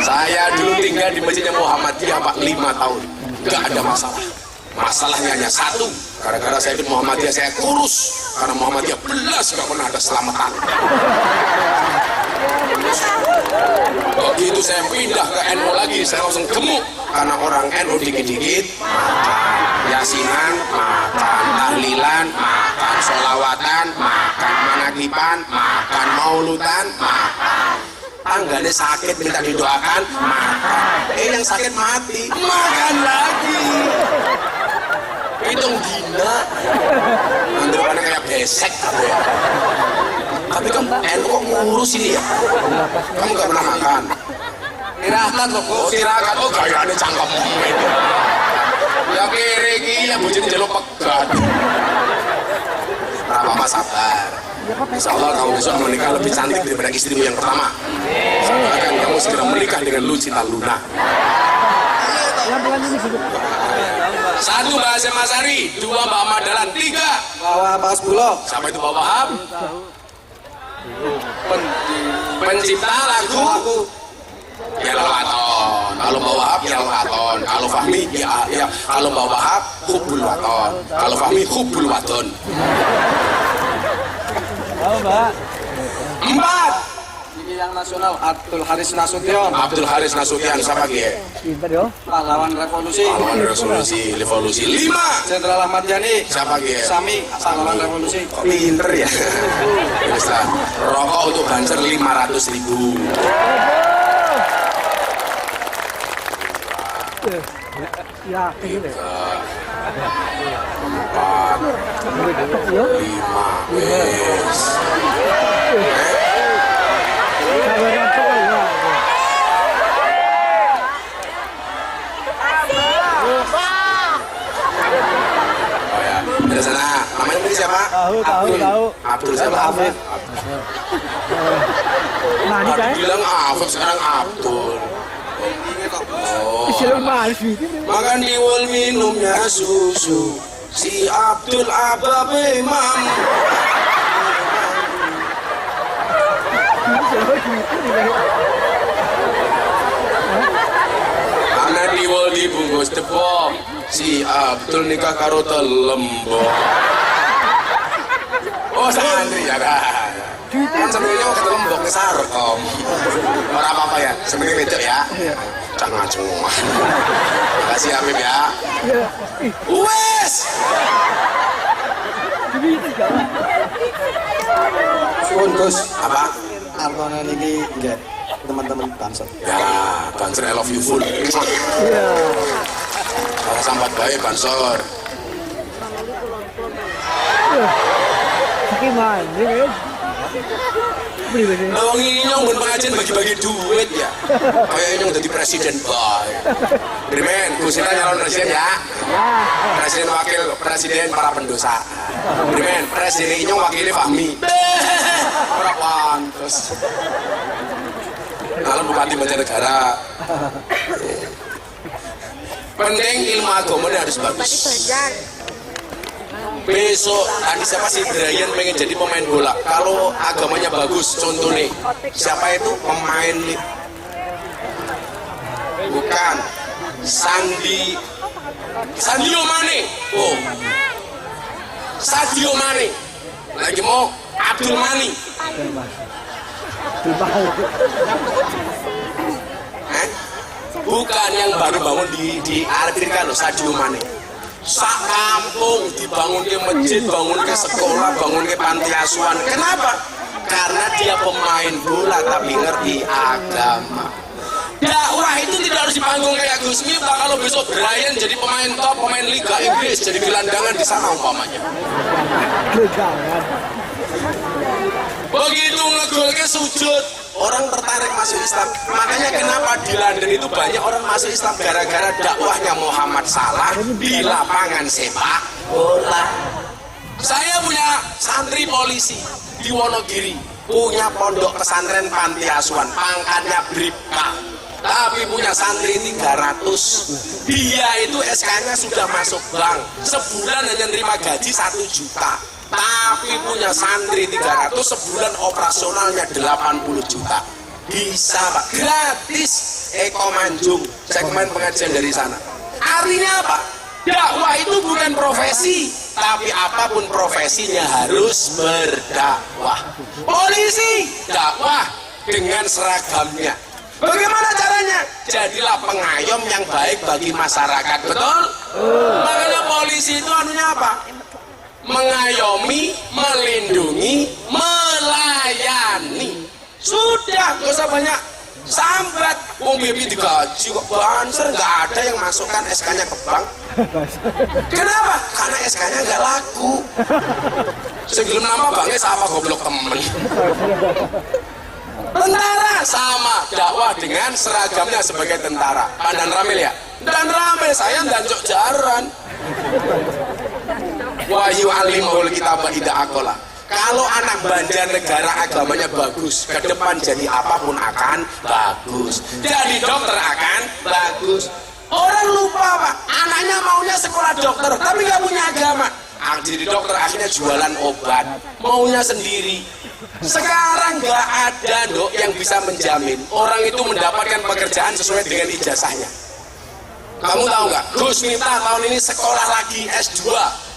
Saya dulu tinggal di masjidnya Muhammadiyah Pak 5 tahun. Gak ada masalah. Masalahnya hanya satu. Gara-gara saya ikut Muhammadiyah saya kurus. Karena Muhammadiyah belas gak pernah ada selamatan. Begitu saya pindah ke NU lagi, saya langsung gemuk. Karena orang NU dikit-dikit makan yasinan, makan tahlilan, makan sholawatan, makan manakiban, makan mauludan, makan. Tangganya sakit minta didoakan, makan. Yang sakit mati, makan lagi. Hitung gina. Nanti depannya kayak besek. Tapi kamu NU kok ngurus ini ya? Kamu gak pernah makan? Tirakat loh, Oh, tirakat. Oh, gayanya cangkem. Ya kiri iki ya bojone njaluk pegat. Ora apa-apa, sabar. Insya Allah kamu besok menikah lebih cantik daripada istrimu yang pertama. Akan kamu segera menikah dengan Lucita Luna. 1 Mbak Hasim Asari, 2 Mbak Ahmad Dahlan, 3 Bawa Pak Hasbullah. siapa itu Pak Wahab? Pencipta lagu Yellow Waton. Kalau Mbak Wahab Yellow Waton. Kalau Fahmi ya kalau Mbak Wahab Hubul Waton. Kalau Fahmi Hubul Waton. Tahu, Mbak. 4 Ini yang nasional Abdul Haris Nasution. Abdul Haris Nasution siapa dia? Pintar yo. Pahlawan revolusi. Pahlawan revolusi 5 Jenderal Ahmad Yani. siapa dia? Sami, pahlawan revolusi. Kok pinter ya? Bisa. Rokok untuk Banser 500.000. Ya, kayak gini. 4 Yo. 5 wes. Sabar rantok ya. Oh ya, dari sana. Namanya tadi siapa? Tahu. Abdul siapa? Afif. Nah, ini kan. Bilang Afif sekarang Abdul. Oh. Istilah manis itu. Makan diwul minumnya susu. Si Abdul Abab Imam. Anak diwul dibungkus tepung. Si Abdul nikah karo telembok. Oh santri ya kan. Kan sebenarnya waktu telembok ke sarkom. Ora apa-apa ya, sebenarnya becok ya. Jangan semua. Makasih Habib ya. Wes. Suwun Gus. Apa? Artone niki nggih teman-teman Banser. Ya, Banser I love you full. Iya. Kalau sambat baik Bansor. Iki mana ya? Beli beli. Wong inyong mun pengajian bagi-bagi duit ya. Kayak inyong jadi presiden boy. Brimen, Gusita nyalon presiden ya. Presiden wakil presiden para pendosa. Brimen, presiden inyong wakilnya Fahmi. Ora pantes. Kalau bupati Banjarnegara. Penting ilmu agamanya harus bagus. Besok tadi siapa sih Brian pengen jadi pemain bola? Kalau agamanya bagus, contoh nih, siapa itu pemain nih? Bukan Sadio Mane. Oh, Sadio Mane. Lagi mau Abdul Mani. Bukan yang baru bangun di Afrika loh, Sadio Mane. Sak kampung dibangun ke masjid, bangun ke sekolah, bangun ke panti asuhan. Kenapa? Karena dia pemain bola tapi ngerti agama. Dakwah itu tidak harus di panggung kayak Gus Miftah. Kalau besok Brian jadi pemain top, pemain Liga Inggris, jadi gelandangan di sana umpamanya. Gelandangan. ngegolke sujud. Orang tertarik masuk Islam. Makanya kenapa di London itu banyak orang masuk Islam gara-gara dakwahnya Muhammad Salah di lapangan sepak bola. Saya punya santri polisi di Wonogiri, punya pondok pesantren panti asuhan, pangkatnya bribka, tapi punya santri 300. Dia itu SK-nya sudah masuk bank, sebulan hanya nerima gaji 1 juta, tapi punya santri 300, sebulan operasionalnya 80 juta. Bisa Pak, gratis. Eko Manjung, saya kemarin pengajian dari sana. Artinya apa? Dakwah itu bukan profesi, tapi apapun profesinya harus berdakwah. Polisi dakwah dengan seragamnya. Bagaimana caranya? Jadilah pengayom yang baik bagi masyarakat, betul? Makanya polisi itu anunya apa? Mengayomi, melindungi, melayani. Sudah, gak usah banyak sambat. Wong bibi digaji kok banser, nggak ada yang masukkan SK-nya ke bank. Kenapa? Karena SK-nya nggak laku. Sebelum nama banknya sama goblok temen. Tentara sama, dakwah dengan seragamnya sebagai tentara. Dan Ramil ya? Dan Ramil saya dan Cok Jaran. Wahyu alimul kitab ida akola. Kalau anak Banjarnegara agamanya bagus, ke depan jadi apapun akan bagus. Jadi dokter akan bagus. Orang lupa Pak, anaknya maunya sekolah dokter, tapi nggak punya agama. Jadi dokter akhirnya jualan obat, maunya sendiri. Sekarang nggak ada dok yang bisa menjamin orang itu mendapatkan pekerjaan sesuai dengan ijazahnya. Kamu tahu nggak? Gus Miftah tahun ini sekolah lagi S2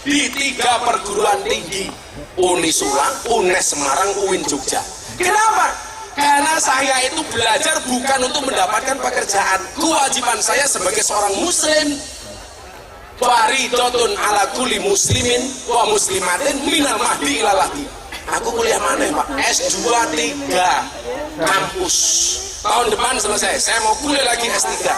di 3 perguruan tinggi, Unisula, UNES Semarang, UIN Jogja. Kenapa? Karena saya itu belajar bukan untuk mendapatkan pekerjaan. Kewajiban saya sebagai seorang muslim, faridotun ala kulli muslimin wa muslimatin minal mahdi ilal lahdi. Aku kuliah mana Pak? S2 3 kampus. Tahun depan selesai, saya mau kuliah lagi S3.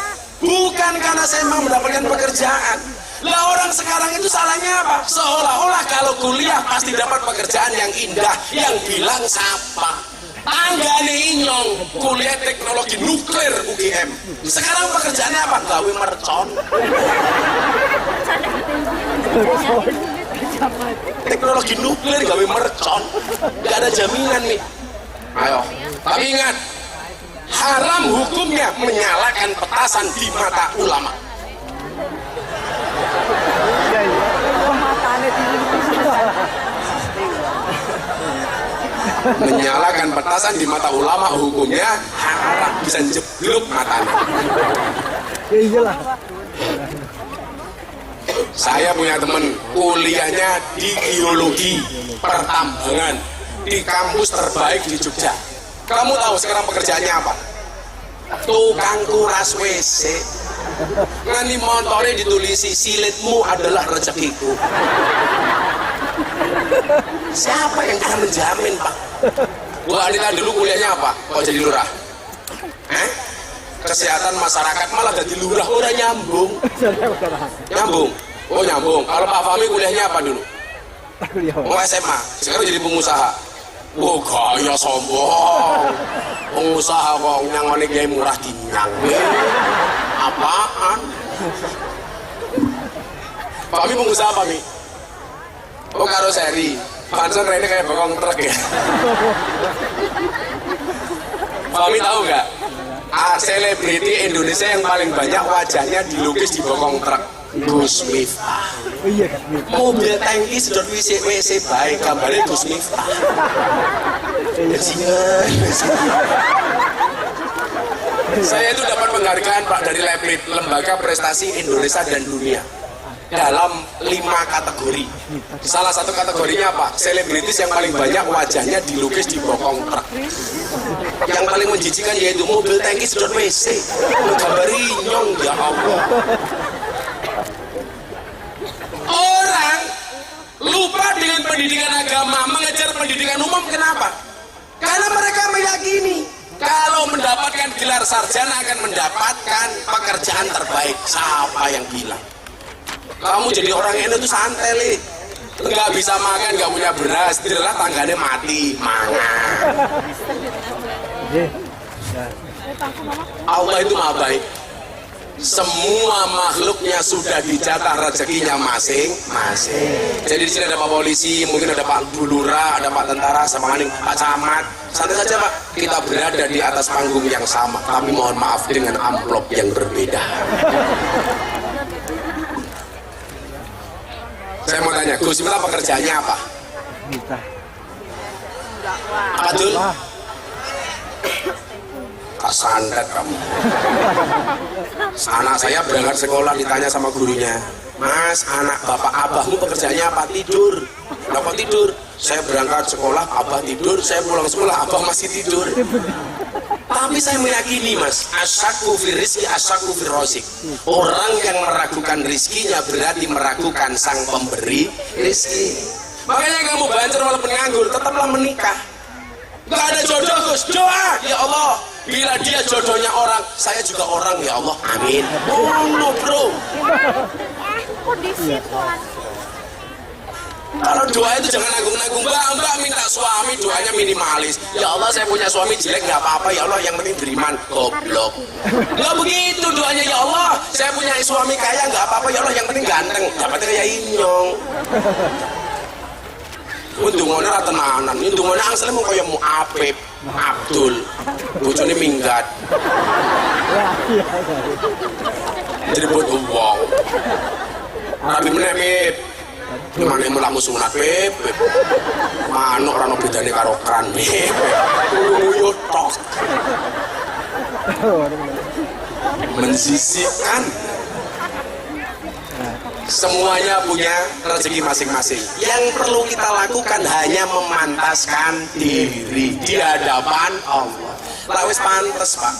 Bukan karena saya mau mendapatkan pekerjaan. Lah orang sekarang itu salahnya apa? Seolah-olah kalau kuliah pasti dapat pekerjaan yang indah. Yang bilang siapa? Tanggane Inyong, kuliah teknologi nuklir UGM. Sekarang pekerjaannya apa? Gawe mercon. Teknologi nuklir gawe mercon. Gak ada jaminan nih. Ayo, tapi ingat, haram hukumnya menyalakan petasan di mata ulama. Menyalakan petasan di mata ulama hukumnya haram, bisa jeblok matanya. Iyalah. Saya punya teman kuliahnya di geologi pertambangan di kampus terbaik di Jogja. Kamu tahu sekarang pekerjaannya apa? Tukang kuras WC. Nanti motornya ditulisi silitmu adalah rezekiku. Siapa yang bisa menjamin Pak? Bu Anita dulu kuliahnya apa? Kok jadi lurah? Kesehatan masyarakat malah jadi lurah, udah nyambung. Nyambung. Oh nyambung. Kalau Pak Fahmi kuliahnya apa dulu? Oh SMA. Sekarang jadi pengusaha. Oh gaya sombong. Pengusaha kok nyangone gaya murah dinyang. Apaan? Pak Fahmi pengusaha apa Mi? Oh karoseri. Panson ini kayak bokong truk ya. Pak Fahmi tahu nggak? Selebriti Indonesia yang paling banyak wajahnya dilukis di bokong truk. Gus Miftah. Mobil tangki sedot WC baik, gambarnya Gus Miftah. Saya itu dapat penghargaan Pak dari Leprit, Lembaga Prestasi Indonesia dan Dunia, dalam 5 kategori. Salah satu kategorinya apa? Selebritis yang paling banyak wajahnya dilukis di bokong truk. Yang paling menjijikan yaitu mobil tangki sedot WC. Gambar inyong, ya Allah. Orang lupa dengan pendidikan agama, mengejar pendidikan umum. Kenapa? Karena mereka meyakini kalau mendapatkan gelar sarjana akan mendapatkan pekerjaan terbaik. Siapa yang bilang? Kamu jadi orang ini itu santai, Li. nggak bisa makan, nggak punya beras, tidak tangganya mati, mangan. Allah itu maha baik. Semua makhluknya sudah dijatah rezekinya masing-masing. Jadi di sini ada Pak Polisi, mungkin ada Pak Bulura, ada Pak Tentara, sama Pak Camat. Santai saja Pak, kita berada di atas panggung yang sama, tapi mohon maaf dengan amplop yang berbeda. Saya mau tanya, Gus Miftah pekerjaannya apa? Apa tuh? Kak santet kamu. Anak saya berangkat sekolah ditanya sama gurunya, Mas, anak bapak abahmu pekerjaannya apa? Tidur. Kenapa tidur? Saya berangkat sekolah, abah tidur, saya pulang sekolah, abah masih tidur. Tapi saya meyakini Mas, asyaku fir rizki, asyaku fir rozik. Orang yang meragukan rizkinya berarti meragukan sang pemberi rizki. Makanya kamu bancar walaupun nganggur, tetaplah menikah. Gak ada jodoh Gus, doa ya Allah, bila dia jodohnya orang, saya juga orang ya Allah, amin. Oh no bro. Kalau doa itu jangan nanggung-nanggung, mbak minta suami doanya minimalis. Ya Allah saya punya suami jelek nggak apa-apa ya Allah, yang penting beriman. Goblok. Nggak begitu doanya, ya Allah saya punya suami kaya nggak apa-apa ya Allah, yang penting ganteng. Dapatnya kayak Inyong. Untungnya rata tenanan, untungnya angsel mau kayak mu Apip, Abdul, bojone minggat. Jadi butuh uang. Tapi menemit, gimana yang melamu sunat Pip? Manuk rano bedane karo kran Pip. Uyut tok. Mensisihkan. Semuanya punya rezeki masing-masing. Yang perlu kita lakukan hanya memantaskan diri di hadapan Allah. Lawis pantes Pak,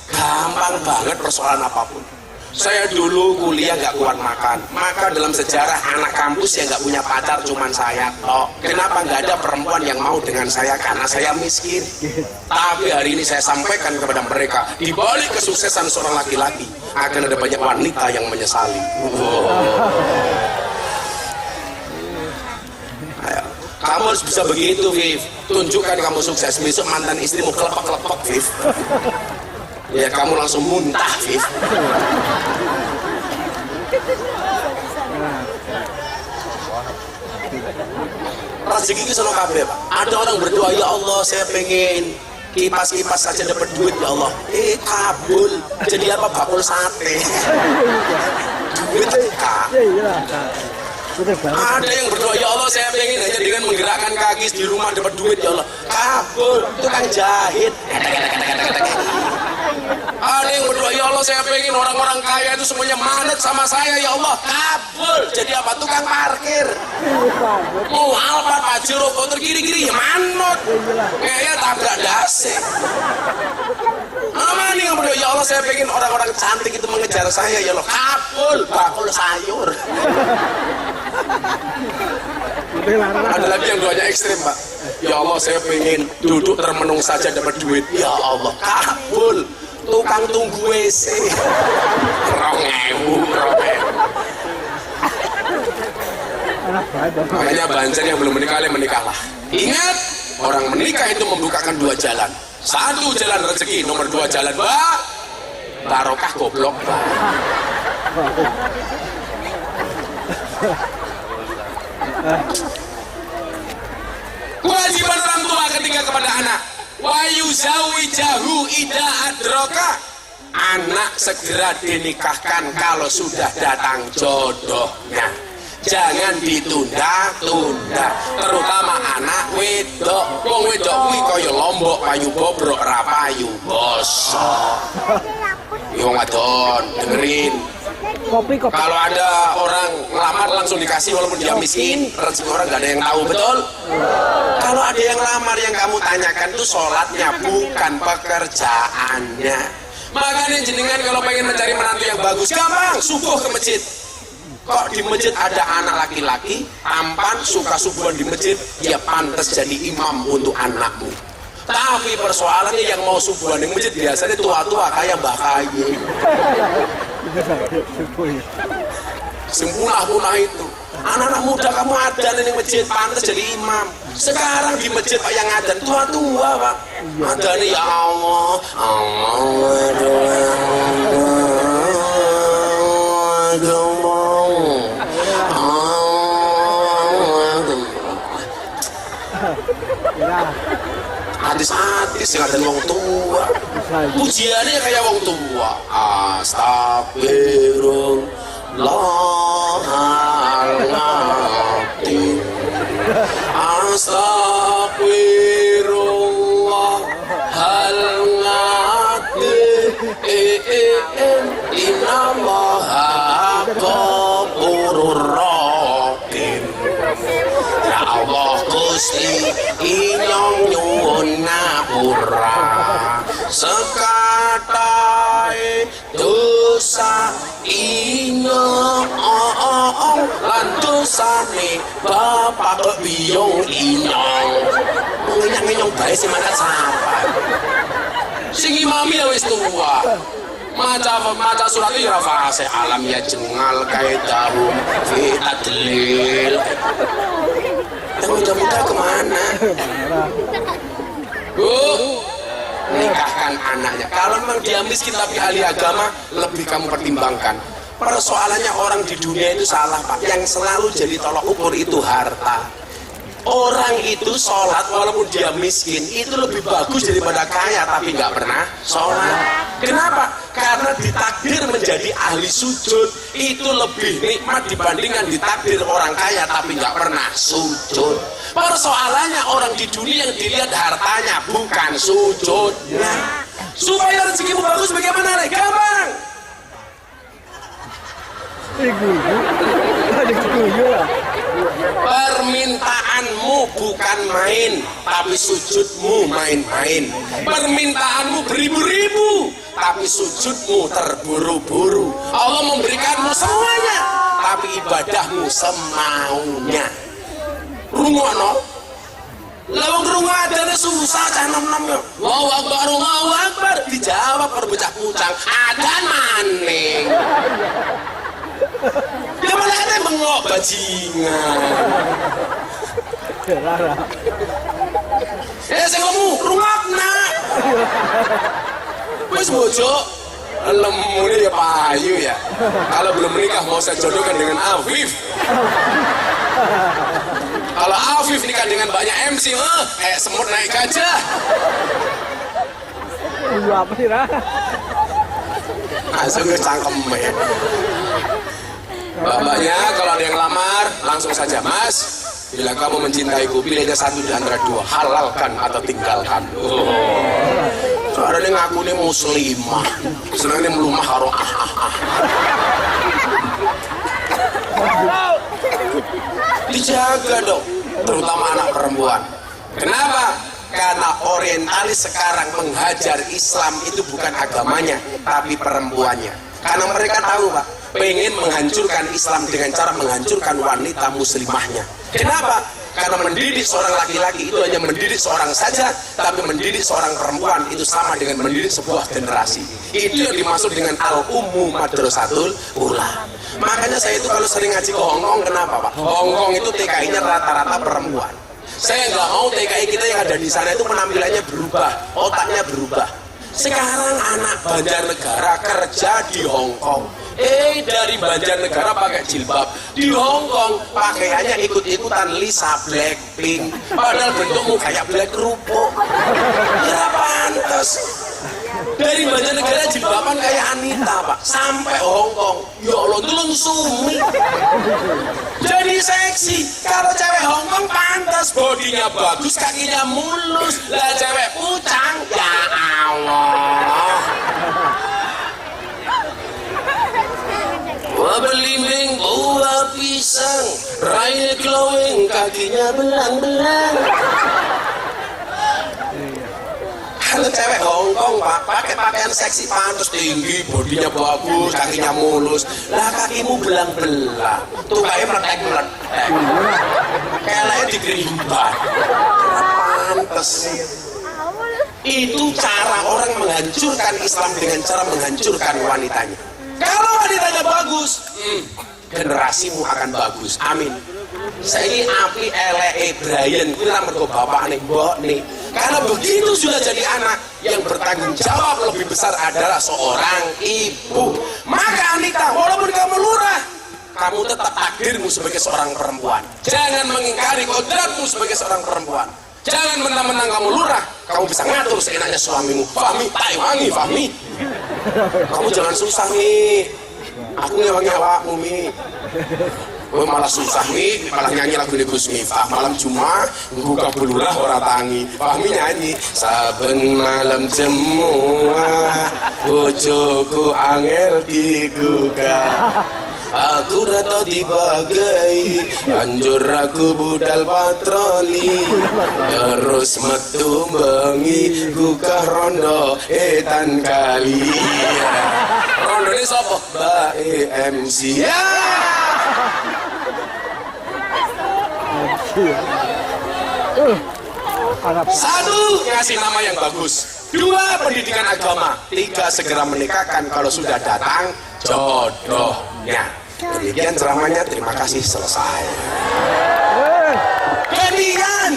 gampang banget persoalan apapun. Saya dulu kuliah nggak kuat makan, maka dalam sejarah anak kampus yang nggak punya pacar cuman saya. Oh, kenapa nggak ada perempuan yang mau dengan saya? Karena saya miskin. Tapi hari ini saya sampaikan kepada mereka, di balik kesuksesan seorang laki-laki akan ada banyak wanita yang menyesali. Ayo, kamu harus bisa begitu, Viv. Tunjukkan kamu sukses. Besok mantan istrimu kelepek-kelepek, Viv. Ya kamu langsung muntah, Viv. Rezeki itu selalu kabeh, Pak. Ada orang berdoa, ya Allah saya pengen kipas-kipas saja dapat duit ya Allah. Kabul. Jadi apa? Bakul sate. Duit Kak. Ada yang berdoa, ya Allah saya pengen hanya dengan menggerakkan kaki di rumah dapat duit ya Allah. Kabul. Tukang jahit. Ada yang berdoa, ya Allah saya pengen orang-orang kaya itu semuanya manut sama saya ya Allah. Kabul. Jadi apa? Tukang parkir. Mau Alphard Pajero motor kiri-kiri ya manut. Kayaknya tabrak dasi. Mana nih yang berdoa, ya Allah saya pengen orang-orang cantik itu mengejar saya ya Allah. Kabul. Bakul sayur. Ada lagi yang doanya ekstrim Pak. Ya Allah saya pengen duduk termenung saja dapat duit. Ya Allah. Kabul. Tukang tunggu WC. 2.000. Makanya Banjar yang belum menikah, menikahlah. Ingat, orang menikah itu membukakan dua jalan. Satu jalan rezeki, nomor dua jalan barokah goblok. Kewajiban orang tua ketika kepada anak, wa yuzawijahu ida adroka. Anak segera dinikahkan kalau sudah datang jodohnya. Jangan ditunda-tunda, terutama anak wedok. Wong wedok kuwi kaya lombok payu bobrok ra payu bosok. Wong wadon dengerin. Kalau ada orang ngelamar langsung dikasih walaupun dia miskin, rezeki orang gak ada yang tahu, betul? Kalau ada yang lamar yang kamu tanyakan itu sholatnya bukan pekerjaannya. Makanya jenengan kalau pengen mencari menantu yang bagus, gampang, subuh ke masjid. Kok di masjid ada anak laki-laki, tampan, suka subuhan di masjid, dia pantas jadi imam untuk anakmu. Tapi persoalannya yang mau subuhan di masjid biasanya tua-tua kayak Mbah Kaye. Sempurna-purna itu. Anak-anak muda kamu adzan di masjid pantas jadi imam. Sekarang di masjid Pak yang adzan tua-tua Pak. Adzan ya Allah, hadis-hadis yang ada wong tua. Pujiannya kayak wong tua. Astagfirullahaladzim, astagfirullahaladzim, innallaha ghafurur rahim. Ya Allah Gusti inyong nyuwun ngapura sekatae dosa inyong lan dosane bapak biyong inyong inyong bae sing mangkat sapa sing imami ya wis tuwa maca surat itu ya fase alam ya jengal kaidahum fi tadlil. Yang muda-muda kemana? Nikahkan anaknya. Kalau memang dia miskin tapi ahli agama, lebih kamu pertimbangkan. Persoalannya orang di dunia itu salah Pak. Yang selalu jadi tolak ukur itu harta. Orang itu sholat walaupun dia miskin itu lebih bagus daripada kaya tapi nggak pernah sholat. Kenapa? Karena ditakdir menjadi ahli sujud itu lebih nikmat dibandingkan ditakdir orang kaya tapi nggak pernah sujud. Persoalannya orang di dunia yang dilihat hartanya bukan sujudnya. Supaya rezekimu bagus bagaimana? Gampang. Permintaanmu bukan main, tapi sujudmu main-main. Permintaanmu beribu-ribu, tapi sujudmu terburu-buru. Allah memberikanmu semuanya, tapi ibadahmu semaunya. Rungono, lawang rungo adanya susah cah nom-nom yo. Allahu Akbar, dijawab perbocah pucang, adan maning. Dia malah ada bengok bajingan. Saya ngomong, rungokna. Wes bojo, lemune ya payu ya. Kalau belum menikah mau saya jodohkan dengan Afif. Kalau Afif nikah dengan banyak MC, semut naik gajah. Lu apa sih, Ra? Langsung cangkem ya. Mbaknya kalau ada yang lamar langsung saja Mas, bila kamu mencintaiku pilih aja satu di antara dua, halalkan atau tinggalkan. Soalnya dia ngaku nih muslimah, senang dia melumah karo dijaga dong, terutama anak perempuan. Kenapa? Karena orientalis sekarang menghajar Islam itu bukan agamanya tapi perempuannya. Karena mereka tahu Pak, pengen menghancurkan Islam dengan cara menghancurkan wanita muslimahnya. Kenapa? Karena mendidik seorang laki-laki itu hanya mendidik seorang saja, tapi mendidik seorang perempuan itu sama dengan mendidik sebuah generasi. Itu yang dimaksud dengan al-ummu madrasatul ula. Makanya saya itu kalau sering ngaji ke Hongkong, kenapa Pak? Hongkong itu TKI-nya rata-rata perempuan. Saya nggak mau TKI kita yang ada di sana itu penampilannya berubah, otaknya berubah. Sekarang anak Banjarnegara kerja di Hongkong. Dari Banjarnegara pakai jilbab, di Hongkong pakaiannya ikut-ikutan Lisa Blackpink. Padahal bentukmu kayak Black Rupo. Ya pantas. Dari Banjarnegara jilbaban kayak Anita Pak, sampai Hongkong. Ya Allah tulung sumi. Jadi seksi. Kalau cewek Hongkong pantas, bodinya bagus, kakinya mulus. Lah cewek pucang, ya Allah. Wah belimbing buah pisang, raine glowing, kakinya belang-belang. Kalau cewek Hongkong Pak, pakai pakaian seksi pantas, tinggi, bodinya bagus, kakinya mulus. Lah kakimu belang-belang, tukangnya meletek-meletek, keleknya digerimbat. Pantas. Itu cara orang menghancurkan Islam dengan cara menghancurkan wanitanya. Kalau wanitanya bagus, generasimu akan bagus. Amin. Saiki api eleke Brian kuwi ra mergo bapakne mbok nih. Karena begitu sudah jadi anak, yang bertanggung jawab lebih besar adalah seorang ibu. Maka Anita, walaupun kamu lurah, kamu tetap takdirmu sebagai seorang perempuan. Jangan mengingkari kodratmu sebagai seorang perempuan. Jangan mentang-mentang kamu lurah, kamu bisa ngatur seenaknya suamimu. Fahmi, tak wangi, Fahmi. Kamu jangan susah nih. Aku ngewangi awakmu, Mi. Gue malah susah nih, malah nyanyi lagu ini Gus Miftah. Malam Jumat, buka belurah ora tangi. Fahmi nyanyi. Saben malam semua, bojoku angel digugah. Aku rata dibagai, anjur aku budal patroli. Terus metu bengi, gugah rondo etan kali. Rondo ini siapa? Mbak MC. Ya! Satu, ngasih nama yang bagus. Dua, pendidikan agama. Tiga, segera menikahkan kalau sudah datang jodohnya. Demikian ceramahnya, terima kasih, selesai. Kemudian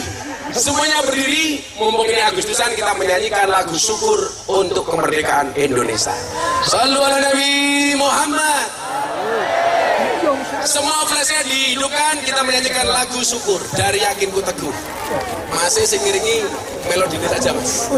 semuanya berdiri, mumpung ini Agustusan kita menyanyikan lagu syukur untuk kemerdekaan Indonesia. Shallu ala Nabi Muhammad. Semua flashnya dihidupkan, kita menyanyikan lagu syukur dari Yakinku Teguh. Masih sing ngiringi melodi saja, Mas.